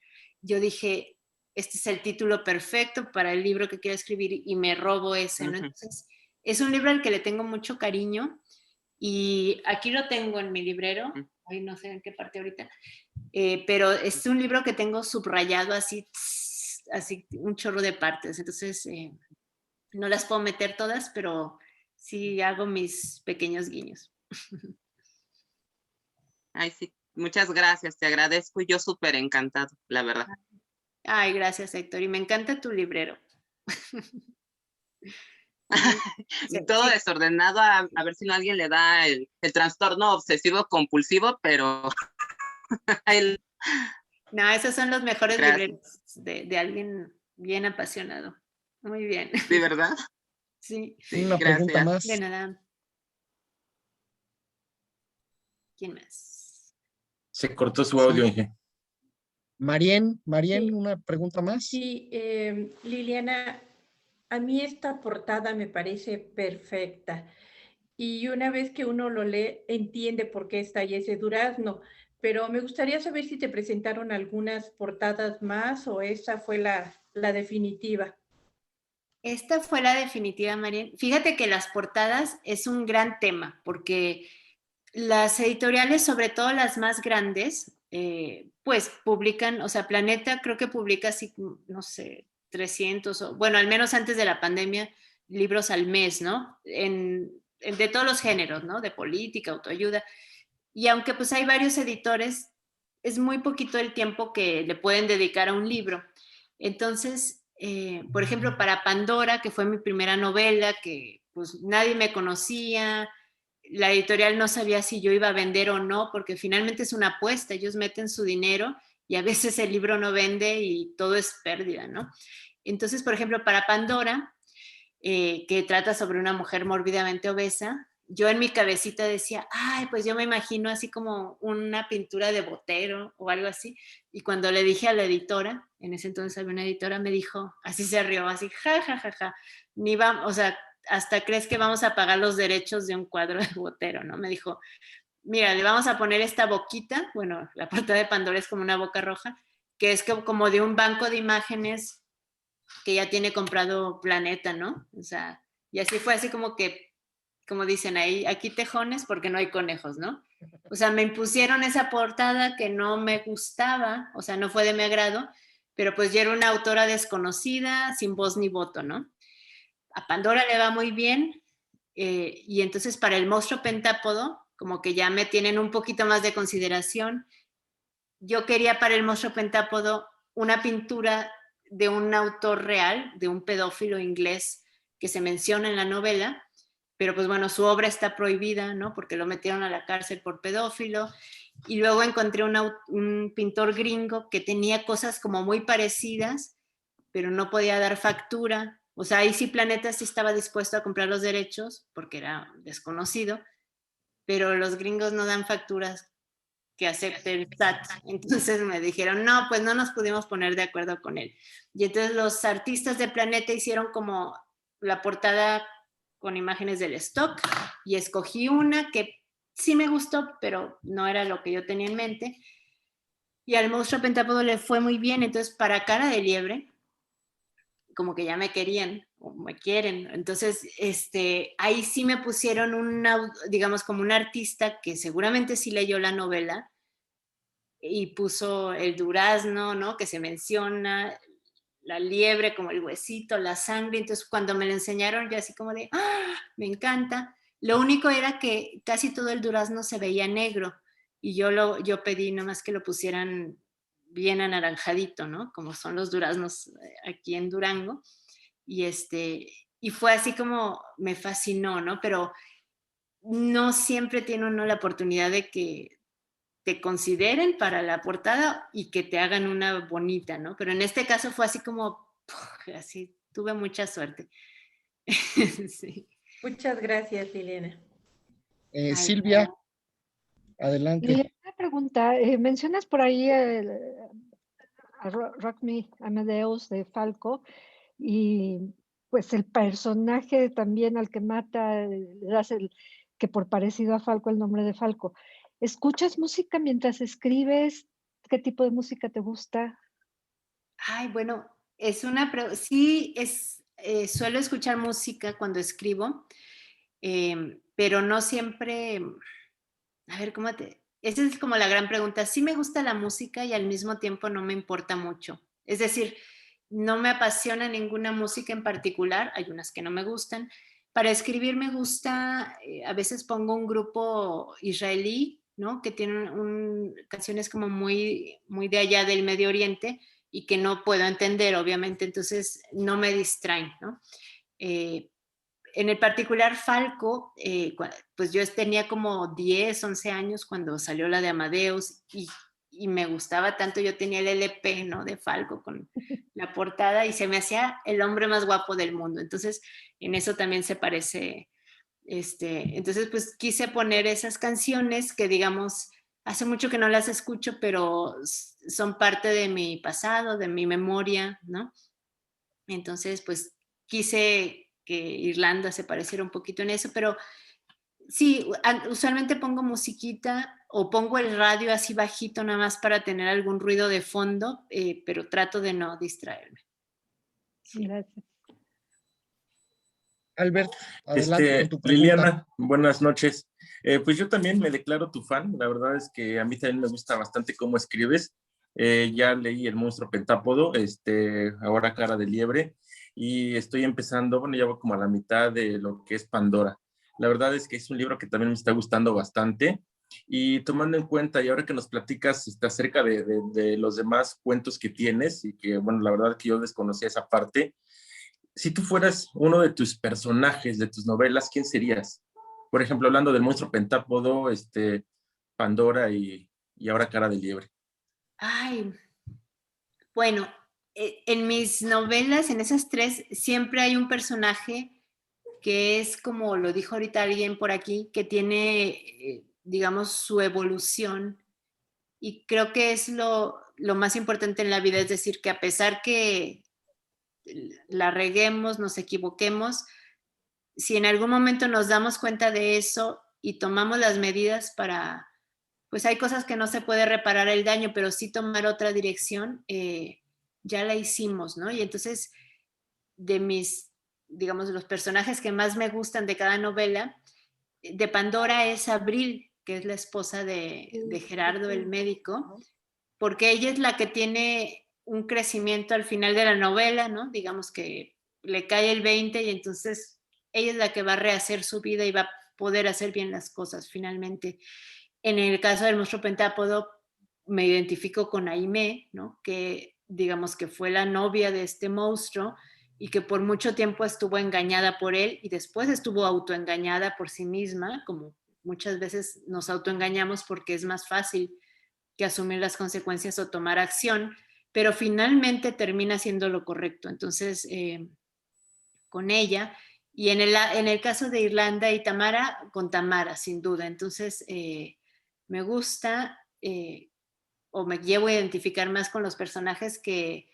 S2: yo dije, este es el título perfecto para el libro que quiero escribir y me robo ese, ¿no? Entonces es un libro al que le tengo mucho cariño y aquí lo tengo en mi librero, ahí no sé en qué parte ahorita, pero es un libro que tengo subrayado así un chorro de partes, entonces no las puedo meter todas, pero sí hago mis pequeños guiños.
S18: Ay, sí, muchas gracias, te agradezco y yo súper encantado, la verdad.
S2: Ay, gracias, Héctor, y me encanta tu librero.
S18: Todo desordenado, a ver si no alguien le da el trastorno obsesivo compulsivo, pero...
S2: No, esos son los mejores
S18: Gracias.
S2: libreros de alguien bien apasionado. Muy bien.
S18: ¿De verdad?
S2: Sí.
S1: Una pregunta más.
S2: De nada. ¿Quién más?
S3: Se cortó su audio, Inge.
S1: Marien,
S7: Sí.
S1: una pregunta más.
S7: Sí, Liliana, a mí esta portada me parece perfecta. Y una vez que uno lo lee, entiende por qué está ahí ese durazno. Pero me gustaría saber si te presentaron algunas portadas más o esa fue la definitiva.
S2: Esta fue la definitiva, Marien. Fíjate que las portadas es un gran tema, porque las editoriales, sobre todo las más grandes, pues publican, o sea, Planeta creo que publica así, no sé, 300, bueno, al menos antes de la pandemia, libros al mes, ¿no? De todos los géneros, ¿no? De política, autoayuda. Y aunque pues hay varios editores, es muy poquito el tiempo que le pueden dedicar a un libro. Entonces, por ejemplo, para Pandora, que fue mi primera novela, que pues nadie me conocía, la editorial no sabía si yo iba a vender o no, porque finalmente es una apuesta, ellos meten su dinero y a veces el libro no vende y todo es pérdida, ¿no? Entonces, por ejemplo, para Pandora, que trata sobre una mujer mórbidamente obesa, yo en mi cabecita decía, ay, pues yo me imagino así como una pintura de Botero o algo así. Y cuando le dije a la editora, en ese entonces había una editora, me dijo, así se rió, así, ja, ja, ja, ja, ni va, o sea, hasta crees que vamos a pagar los derechos de un cuadro de Botero, ¿no? Me dijo, mira, le vamos a poner esta boquita, bueno, la portada de Pandora es como una boca roja, que es como de un banco de imágenes que ya tiene comprado Planeta, ¿no? O sea, y así fue así como que, como dicen ahí, aquí tejones porque no hay conejos, ¿no? O sea, me impusieron esa portada que no me gustaba, o sea, no fue de mi agrado, pero pues ya era una autora desconocida, sin voz ni voto, ¿no? A Pandora le va muy bien, y entonces para el monstruo pentápodo, como que ya me tienen un poquito más de consideración. Yo quería para el monstruo pentápodo una pintura de un autor real, de un pedófilo inglés que se menciona en la novela, pero pues bueno, su obra está prohibida, ¿no? Porque lo metieron a la cárcel por pedófilo. Y luego encontré un pintor gringo que tenía cosas como muy parecidas, pero no podía dar factura. O sea, ahí sí Planeta sí estaba dispuesto a comprar los derechos, porque era desconocido, pero los gringos no dan facturas que acepte el SAT. Entonces me dijeron, no, pues no nos pudimos poner de acuerdo con él. Y entonces los artistas de Planeta hicieron como la portada con imágenes del stock y escogí una que sí me gustó, pero no era lo que yo tenía en mente. Y al monstruo pentápodo le fue muy bien. Entonces para Cara de Liebre, como que ya me querían o me quieren. Entonces, ahí sí me pusieron digamos, como un artista que seguramente sí leyó la novela y puso el durazno, ¿no? Que se menciona, la liebre como el huesito, la sangre. Entonces, cuando me lo enseñaron, yo así como de, ¡ah! Me encanta. Lo único era que casi todo el durazno se veía negro y yo pedí nomás que lo pusieran bien anaranjadito, ¿no? Como son los duraznos aquí en Durango. Y fue así como me fascinó, ¿no? Pero no siempre tiene uno la oportunidad de que te consideren para la portada y que te hagan una bonita, ¿no? Pero en este caso fue así como, así, tuve mucha suerte. Sí.
S7: Muchas gracias, Liliana.
S1: Silvia, adelante.
S9: Una pregunta, mencionas por ahí a Rock Me Amadeus de Falco y pues el personaje también al que mata, le das que por parecido a Falco el nombre de Falco. ¿Escuchas música mientras escribes? ¿Qué tipo de música te gusta?
S2: Ay, bueno, sí, suelo escuchar música cuando escribo, pero no siempre, a ver, esa es como la gran pregunta. Sí me gusta la música y al mismo tiempo no me importa mucho. Es decir, no me apasiona ninguna música en particular, hay unas que no me gustan. Para escribir me gusta, a veces pongo un grupo israelí, ¿no? Que tienen canciones como muy, muy de allá del Medio Oriente y que no puedo entender, obviamente, entonces no me distraen, ¿no? En el particular Falco, pues yo tenía como 10, 11 años cuando salió la de Amadeus y me gustaba tanto, yo tenía el LP, ¿no? De Falco con la portada y se me hacía el hombre más guapo del mundo. Entonces, en eso también se parece, entonces pues quise poner esas canciones que digamos, hace mucho que no las escucho, pero son parte de mi pasado, de mi memoria, ¿no? Entonces, pues quise que Irlanda se pareciera un poquito en eso, pero sí, usualmente pongo musiquita o pongo el radio así bajito nada más para tener algún ruido de fondo, pero trato de no distraerme.
S9: Sí. Gracias.
S1: Albert, adelante con tu pregunta.
S3: Liliana, buenas noches. Pues yo también me declaro tu fan. La verdad es que a mí también me gusta bastante cómo escribes. Ya leí El monstruo pentápodo, ahora Cara de Liebre, y estoy empezando, bueno, ya voy como a la mitad de lo que es Pandora. La verdad es que es un libro que también me está gustando bastante. Y tomando en cuenta, y ahora que nos platicas acerca de los demás cuentos que tienes, y que, bueno, la verdad que yo desconocía esa parte, si tú fueras uno de tus personajes, de tus novelas, ¿quién serías? Por ejemplo, hablando del monstruo pentápodo, Pandora y ahora Cara de Liebre.
S2: Ay, bueno, en mis novelas, en esas tres, siempre hay un personaje que es, como lo dijo ahorita alguien por aquí, que tiene, digamos, su evolución. Y creo que es lo más importante en la vida, es decir, que a pesar que la reguemos, nos equivoquemos, si en algún momento nos damos cuenta de eso y tomamos las medidas para, pues hay cosas que no se puede reparar el daño, pero sí tomar otra dirección, ya la hicimos, ¿no? Y entonces, de mis, digamos, los personajes que más me gustan de cada novela, de Pandora es Abril, que es la esposa de Gerardo, el médico, porque ella es la que tiene un crecimiento al final de la novela, ¿no? Digamos que le cae el 20 y entonces ella es la que va a rehacer su vida y va a poder hacer bien las cosas finalmente. En el caso del monstruo pentápodo, me identifico con Aimé, ¿no? Que digamos que fue la novia de este monstruo y que por mucho tiempo estuvo engañada por él y después estuvo autoengañada por sí misma, como muchas veces nos autoengañamos porque es más fácil que asumir las consecuencias o tomar acción, pero finalmente termina siendo lo correcto. Entonces, con ella, y en el caso de Irlanda y Tamara, con Tamara, sin duda. Entonces, me gusta o me llevo a identificar más con los personajes que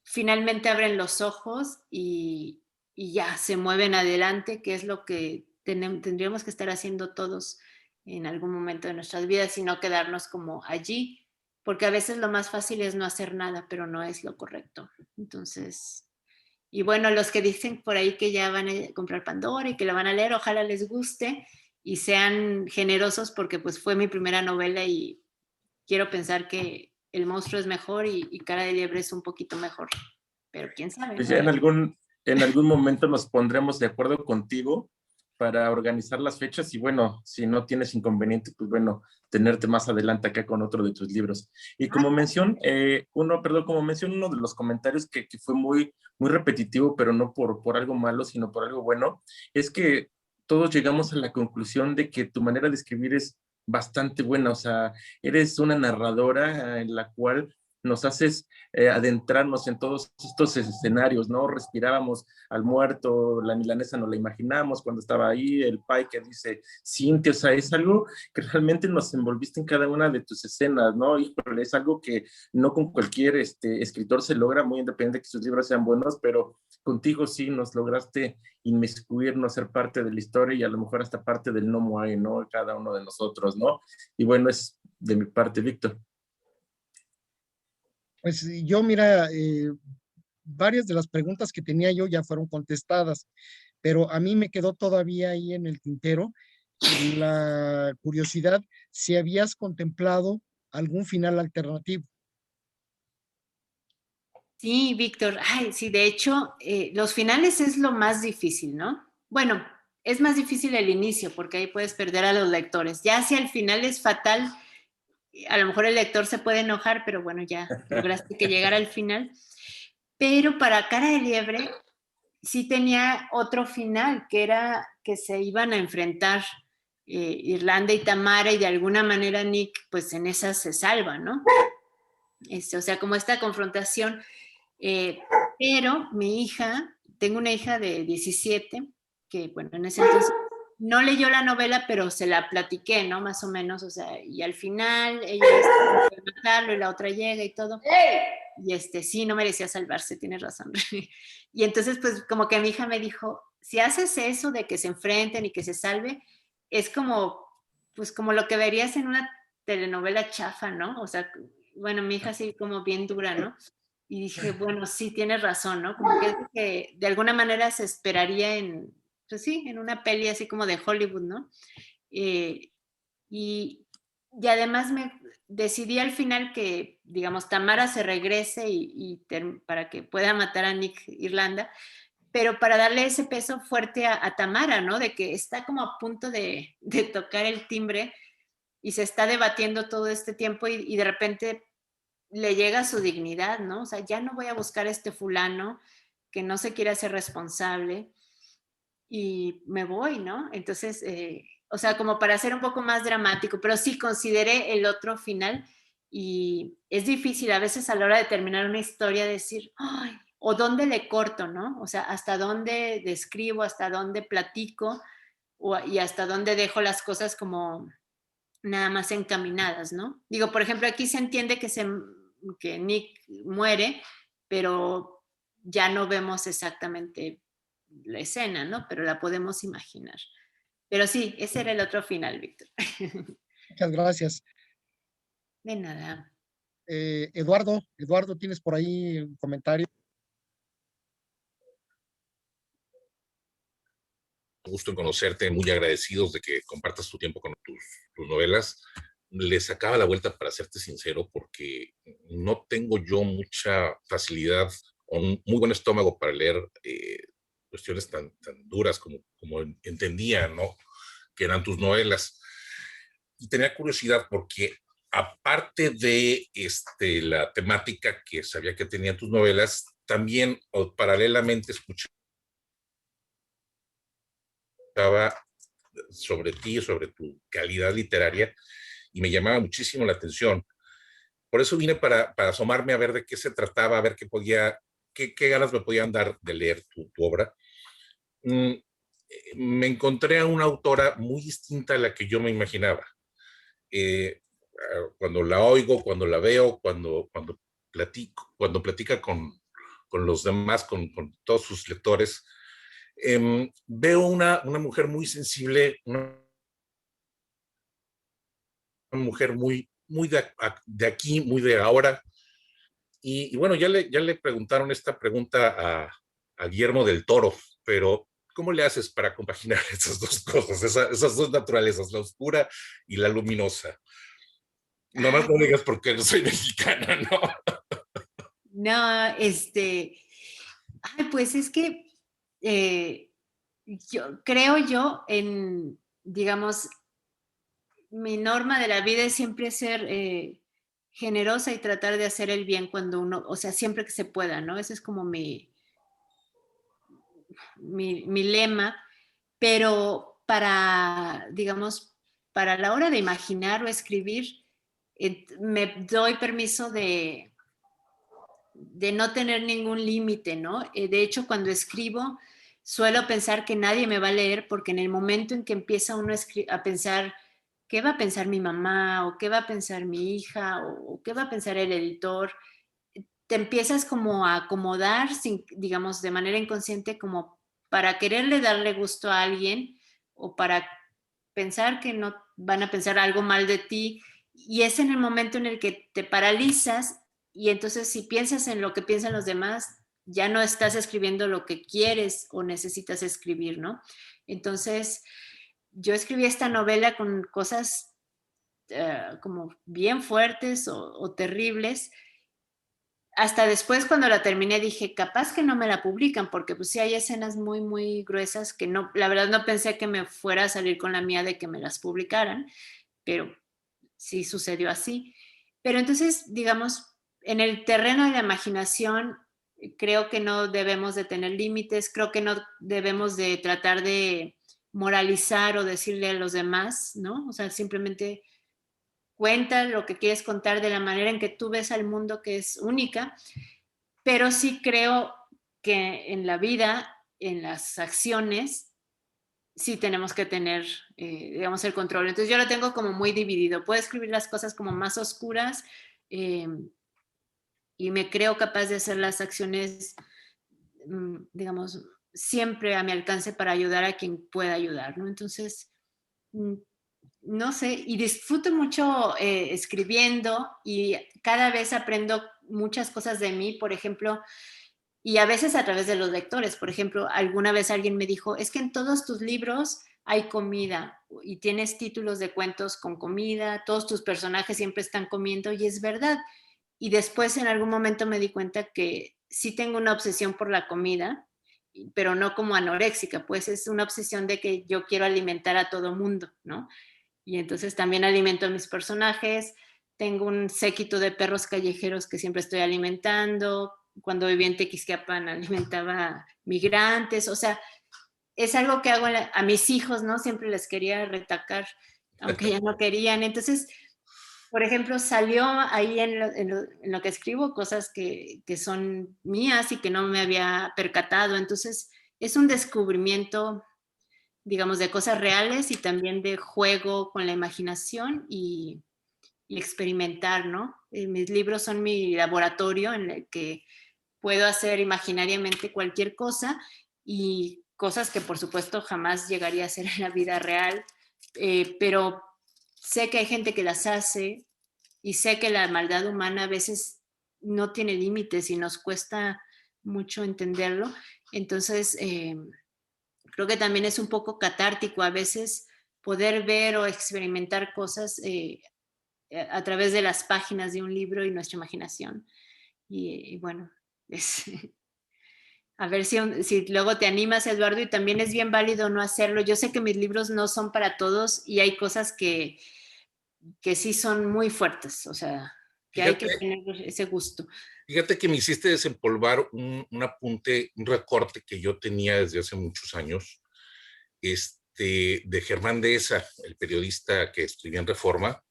S2: finalmente abren los ojos y ya se mueven adelante, que es lo que tendríamos que estar haciendo todos en algún momento de nuestras vidas y no quedarnos como allí, porque a veces lo más fácil es no hacer nada, pero no es lo correcto. Entonces, y bueno, los que dicen por ahí que ya van a comprar Pandora y que la van a leer, ojalá les guste y sean generosos porque pues fue mi primera novela y quiero pensar que El monstruo es mejor y Cara de Liebre es un poquito mejor, pero quién sabe.
S3: Pues ya en algún momento nos pondremos de acuerdo contigo para organizar las fechas y bueno, si no tienes inconveniente, pues bueno, tenerte más adelante acá con otro de tus libros. Y como mención, uno de los comentarios que fue muy, muy repetitivo, pero no por algo malo, sino por algo bueno, es que todos llegamos a la conclusión de que tu manera de escribir es bastante buena, o sea, eres una narradora en la cual nos haces adentrarnos en todos estos escenarios, ¿no? Respirábamos al muerto, la milanesa nos la imaginamos cuando estaba ahí, el pai que dice Cintia, o sea, es algo que realmente nos envolviste en cada una de tus escenas, ¿no? Híjole, es algo que no con cualquier escritor se logra, muy independiente de que sus libros sean buenos, pero contigo sí nos lograste inmiscuirnos, ser parte de la historia y a lo mejor hasta parte del no Moai, ¿no? Cada uno de nosotros, ¿no? Y bueno, es de mi parte, Víctor.
S1: Pues yo, mira, varias de las preguntas que tenía yo ya fueron contestadas, pero a mí me quedó todavía ahí en el tintero la curiosidad si habías contemplado algún final alternativo.
S2: Sí, Víctor. Ay, sí, de hecho, los finales es lo más difícil, ¿no? Bueno, es más difícil el inicio porque ahí puedes perder a los lectores. Ya si al final es fatal, a lo mejor el lector se puede enojar, pero bueno, ya lograste que llegara al final. Pero para Cara de Liebre sí tenía otro final, que era que se iban a enfrentar Irlanda y Tamara y de alguna manera Nick, pues en esa se salva, ¿no? O sea, como esta confrontación. Pero mi hija, tengo una hija de 17, que bueno, en ese entonces no leyó la novela, pero se la platiqué, ¿no? Más o menos, o sea, y al final ella está por matarlo y la otra llega y todo. Y sí, no merecía salvarse, tienes razón. Y entonces, pues como que mi hija me dijo, si haces eso de que se enfrenten y que se salve, es como, pues como lo que verías en una telenovela chafa, ¿no? O sea, bueno, mi hija sí como bien dura, ¿no? Y dije, bueno, sí, tienes razón, ¿no? Como que de alguna manera se esperaría pues sí, en una peli así como de Hollywood, ¿no? Y además me decidí al final que, digamos, Tamara se regrese para que pueda matar a Nick Irlanda, pero para darle ese peso fuerte a Tamara, ¿no? De que está como a punto de tocar el timbre y se está debatiendo todo este tiempo y de repente le llega su dignidad, ¿no? O sea, ya no voy a buscar a este fulano que no se quiere hacer responsable y me voy, ¿no? Entonces, o sea, como para hacer un poco más dramático, pero sí consideré el otro final y es difícil a veces a la hora de terminar una historia decir, ay, o dónde le corto, ¿no? O sea, hasta dónde describo, hasta dónde platico y hasta dónde dejo las cosas como nada más encaminadas, ¿no? Digo, por ejemplo, aquí se entiende que Nick muere, pero ya no vemos exactamente la escena, ¿no? Pero la podemos imaginar. Pero sí, ese era el otro final, Víctor.
S1: Muchas gracias.
S2: De nada.
S1: Eduardo, ¿tienes por ahí un comentario?
S19: Gusto en conocerte, muy agradecidos de que compartas tu tiempo con tus novelas. Le sacaba la vuelta para serte sincero porque no tengo yo mucha facilidad o un muy buen estómago para leer cuestiones tan duras como entendía, ¿no? Que eran tus novelas. Y tenía curiosidad porque aparte de la temática que sabía que tenían tus novelas, también o paralelamente escuchaba sobre ti, sobre tu calidad literaria, y me llamaba muchísimo la atención. Por eso vine para asomarme a ver de qué se trataba, a ver qué ganas me podían dar de leer tu obra. Me encontré a una autora muy distinta a la que yo me imaginaba. Cuando la oigo, cuando la veo, cuando platica con los demás, con todos sus lectores, veo una mujer muy sensible, una mujer muy de aquí, muy de ahora. Y bueno, ya le preguntaron esta pregunta a Guillermo del Toro, pero ¿cómo le haces para compaginar esas dos cosas, esas dos naturalezas, la oscura y la luminosa? Nomás no digas porque no soy mexicana, ¿no?
S2: No, ay, pues es que creo yo en, digamos, mi norma de la vida es siempre ser generosa y tratar de hacer el bien cuando uno, o sea, siempre que se pueda, ¿no? Ese es como mi lema, pero para, digamos, para la hora de imaginar o escribir, me doy permiso de no tener ningún límite, ¿no? De hecho, cuando escribo, suelo pensar que nadie me va a leer porque en el momento en que empieza uno a pensar qué va a pensar mi mamá o qué va a pensar mi hija o qué va a pensar el editor, te empiezas como a acomodar, digamos, de manera inconsciente como para quererle darle gusto a alguien o para pensar que no van a pensar algo mal de ti. Y es en el momento en el que te paralizas y entonces si piensas en lo que piensan los demás, ya no estás escribiendo lo que quieres o necesitas escribir, ¿no? Entonces, yo escribí esta novela con cosas como bien fuertes o terribles. Hasta después cuando la terminé dije, capaz que no me la publican, porque pues sí hay escenas muy, muy gruesas que no, la verdad no pensé que me fuera a salir con la mía de que me las publicaran, pero sí sucedió así. Pero entonces, digamos, en el terreno de la imaginación, creo que no debemos de tener límites, creo que no debemos de tratar de moralizar o decirle a los demás, ¿no? O sea, simplemente cuenta lo que quieres contar de la manera en que tú ves al mundo, que es única, pero sí creo que en la vida, en las acciones, sí tenemos que tener, digamos, el control. Entonces yo lo tengo como muy dividido. Puedo escribir las cosas como más oscuras y me creo capaz de hacer las acciones, digamos, siempre a mi alcance para ayudar a quien pueda ayudar, ¿no? Entonces, no sé, y disfruto mucho escribiendo y cada vez aprendo muchas cosas de mí, por ejemplo, y a veces a través de los lectores. Por ejemplo, alguna vez alguien me dijo, es que en todos tus libros hay comida y tienes títulos de cuentos con comida, todos tus personajes siempre están comiendo y es verdad. Y después en algún momento me di cuenta que sí tengo una obsesión por la comida, pero no como anoréxica, pues es una obsesión de que yo quiero alimentar a todo mundo, ¿no? y entonces también alimento a mis personajes. Tengo un séquito de perros callejeros que siempre estoy alimentando. Cuando vivía en Tequisquiapan alimentaba migrantes, o sea, es algo que hago a mis hijos, ¿no? Siempre les quería retacar, aunque ya no querían. Entonces, por ejemplo, salió ahí en lo que escribo cosas que son mías y que no me había percatado. Entonces, es un descubrimiento, digamos, de cosas reales y también de juego con la imaginación y experimentar, ¿no? Mis libros son mi laboratorio en el que puedo hacer imaginariamente cualquier cosa y cosas que por supuesto jamás llegaría a hacer en la vida real, pero sé que hay gente que las hace y sé que la maldad humana a veces no tiene límites y nos cuesta mucho entenderlo. Entonces, creo que también es un poco catártico a veces poder ver o experimentar cosas a través de las páginas de un libro y nuestra imaginación. Y bueno, a ver si luego te animas, Eduardo, y también es bien válido no hacerlo. Yo sé que mis libros no son para todos y hay cosas que sí son muy fuertes, o sea, que hay que tener ese gusto.
S19: Fíjate que me hiciste desempolvar un apunte, un recorte que yo tenía desde hace muchos años, de Germán Dehesa, el periodista que escribía en Reforma.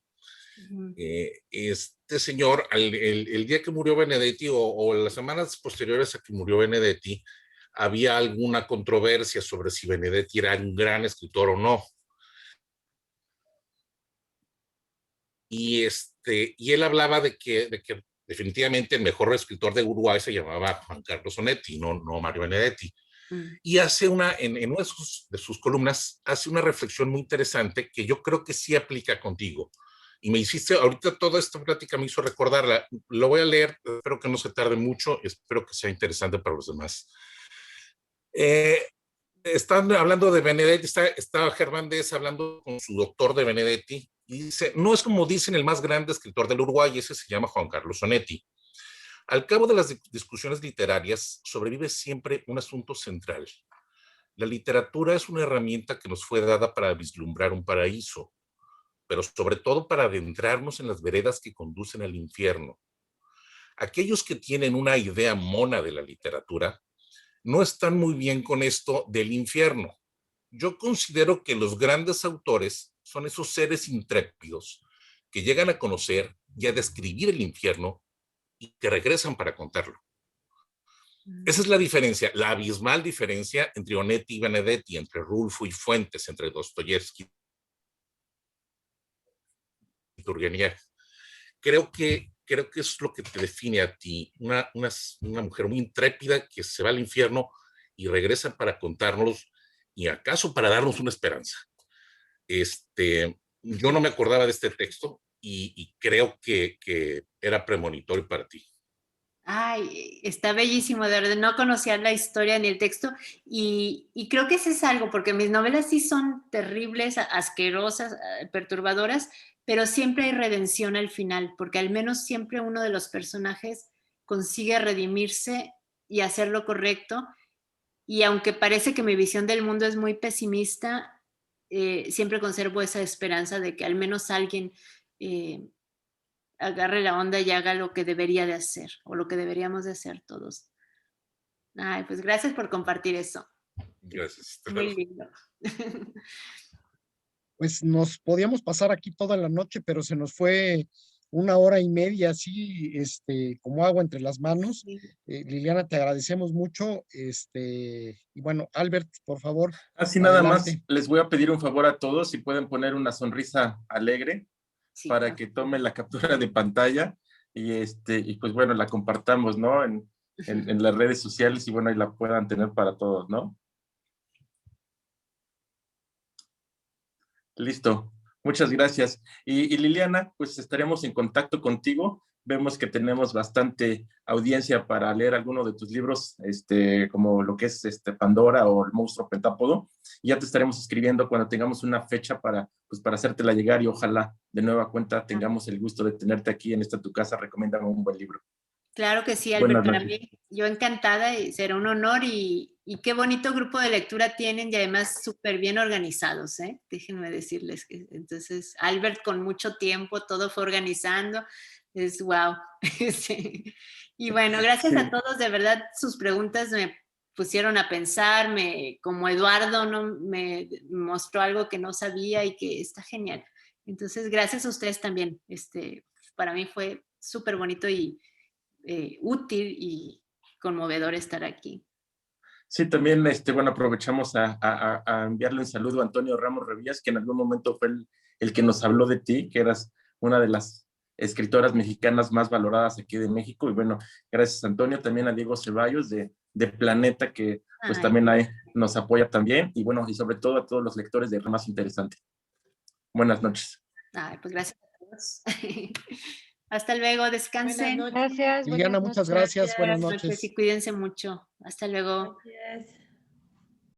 S19: Este señor, el día que murió Benedetti o las semanas posteriores a que murió Benedetti, había alguna controversia sobre si Benedetti era un gran escritor o no. Y él hablaba de que definitivamente el mejor escritor de Uruguay se llamaba Juan Carlos Onetti, no Mario Benedetti. Y hace en una de sus columnas, hace una reflexión muy interesante que yo creo que sí aplica contigo. Y me hiciste, ahorita toda esta plática me hizo recordarla. Lo voy a leer, espero que no se tarde mucho, espero que sea interesante para los demás. Están hablando de Benedetti, está Germán Dehesa hablando con su doctor de Benedetti, y dice, no es como dicen el más grande escritor del Uruguay, ese se llama Juan Carlos Onetti. Al cabo de las discusiones literarias, sobrevive siempre un asunto central. La literatura es una herramienta que nos fue dada para vislumbrar un paraíso, pero sobre todo para adentrarnos en las veredas que conducen al infierno. Aquellos que tienen una idea mona de la literatura no están muy bien con esto del infierno. Yo considero que los grandes autores son esos seres intrépidos que llegan a conocer y a describir el infierno y que regresan para contarlo. Esa es la diferencia, la abismal diferencia entre Onetti y Benedetti, entre Rulfo y Fuentes, entre Dostoyevsky y Turgeniev. Creo que es lo que te define a ti, una mujer muy intrépida que se va al infierno y regresa para contarnos y acaso para darnos una esperanza. Yo no me acordaba de este texto y creo que era premonitorio para ti.
S2: Ay, está bellísimo, de verdad, no conocía la historia ni el texto y creo que eso es algo, porque mis novelas sí son terribles, asquerosas, perturbadoras, pero siempre hay redención al final, porque al menos siempre uno de los personajes consigue redimirse y hacer lo correcto, y aunque parece que mi visión del mundo es muy pesimista, siempre conservo esa esperanza de que al menos alguien agarre la onda y haga lo que debería de hacer, o lo que deberíamos de hacer todos. Ay, pues gracias por compartir eso.
S19: Gracias.
S2: Muy lindo.
S1: Pues nos podíamos pasar aquí toda la noche, pero se nos fue 1 hora y media, así, como agua entre las manos. Liliana, te agradecemos mucho. Y bueno, Albert, por favor.
S3: Así nada más, les voy a pedir un favor a todos, si pueden poner una sonrisa alegre para que tome la captura de pantalla y pues bueno, la compartamos, ¿no? En las redes sociales y bueno, ahí la puedan tener para todos, ¿no? Listo, muchas gracias. Y Liliana, pues estaremos en contacto contigo. Vemos que tenemos bastante audiencia para leer alguno de tus libros, como lo que es Pandora o El monstruo pentápodo. Y ya te estaremos escribiendo cuando tengamos una fecha para hacértela llegar y ojalá de nueva cuenta tengamos el gusto de tenerte aquí en esta tu casa. Recomiéndame un buen libro.
S2: Claro que sí, Albert, para mí, yo encantada, y será un honor y Y qué bonito grupo de lectura tienen y además súper bien organizados, ¿eh? Déjenme decirles que entonces Albert con mucho tiempo todo fue organizando, es wow. Sí. Y bueno, gracias a todos, de verdad sus preguntas me pusieron a pensar, como Eduardo ¿no? me mostró algo que no sabía y que está genial. Entonces gracias a ustedes también, para mí fue súper bonito y útil y conmovedor estar aquí.
S3: Sí, también, bueno, aprovechamos a enviarle un saludo a Antonio Ramos Revías, que en algún momento fue el que nos habló de ti, que eras una de las escritoras mexicanas más valoradas aquí de México. Y bueno, gracias Antonio, también a Diego Ceballos de Planeta, que pues también nos apoya también. Y bueno, y sobre todo a todos los lectores de Más Interesante. Buenas noches.
S2: Ay, pues gracias a todos. Hasta luego, descansen.
S9: Gracias.
S1: Liliana, muchas gracias. Buenas
S2: Buenas noches
S1: noches.
S2: y cuídense mucho. Hasta luego.
S7: Gracias.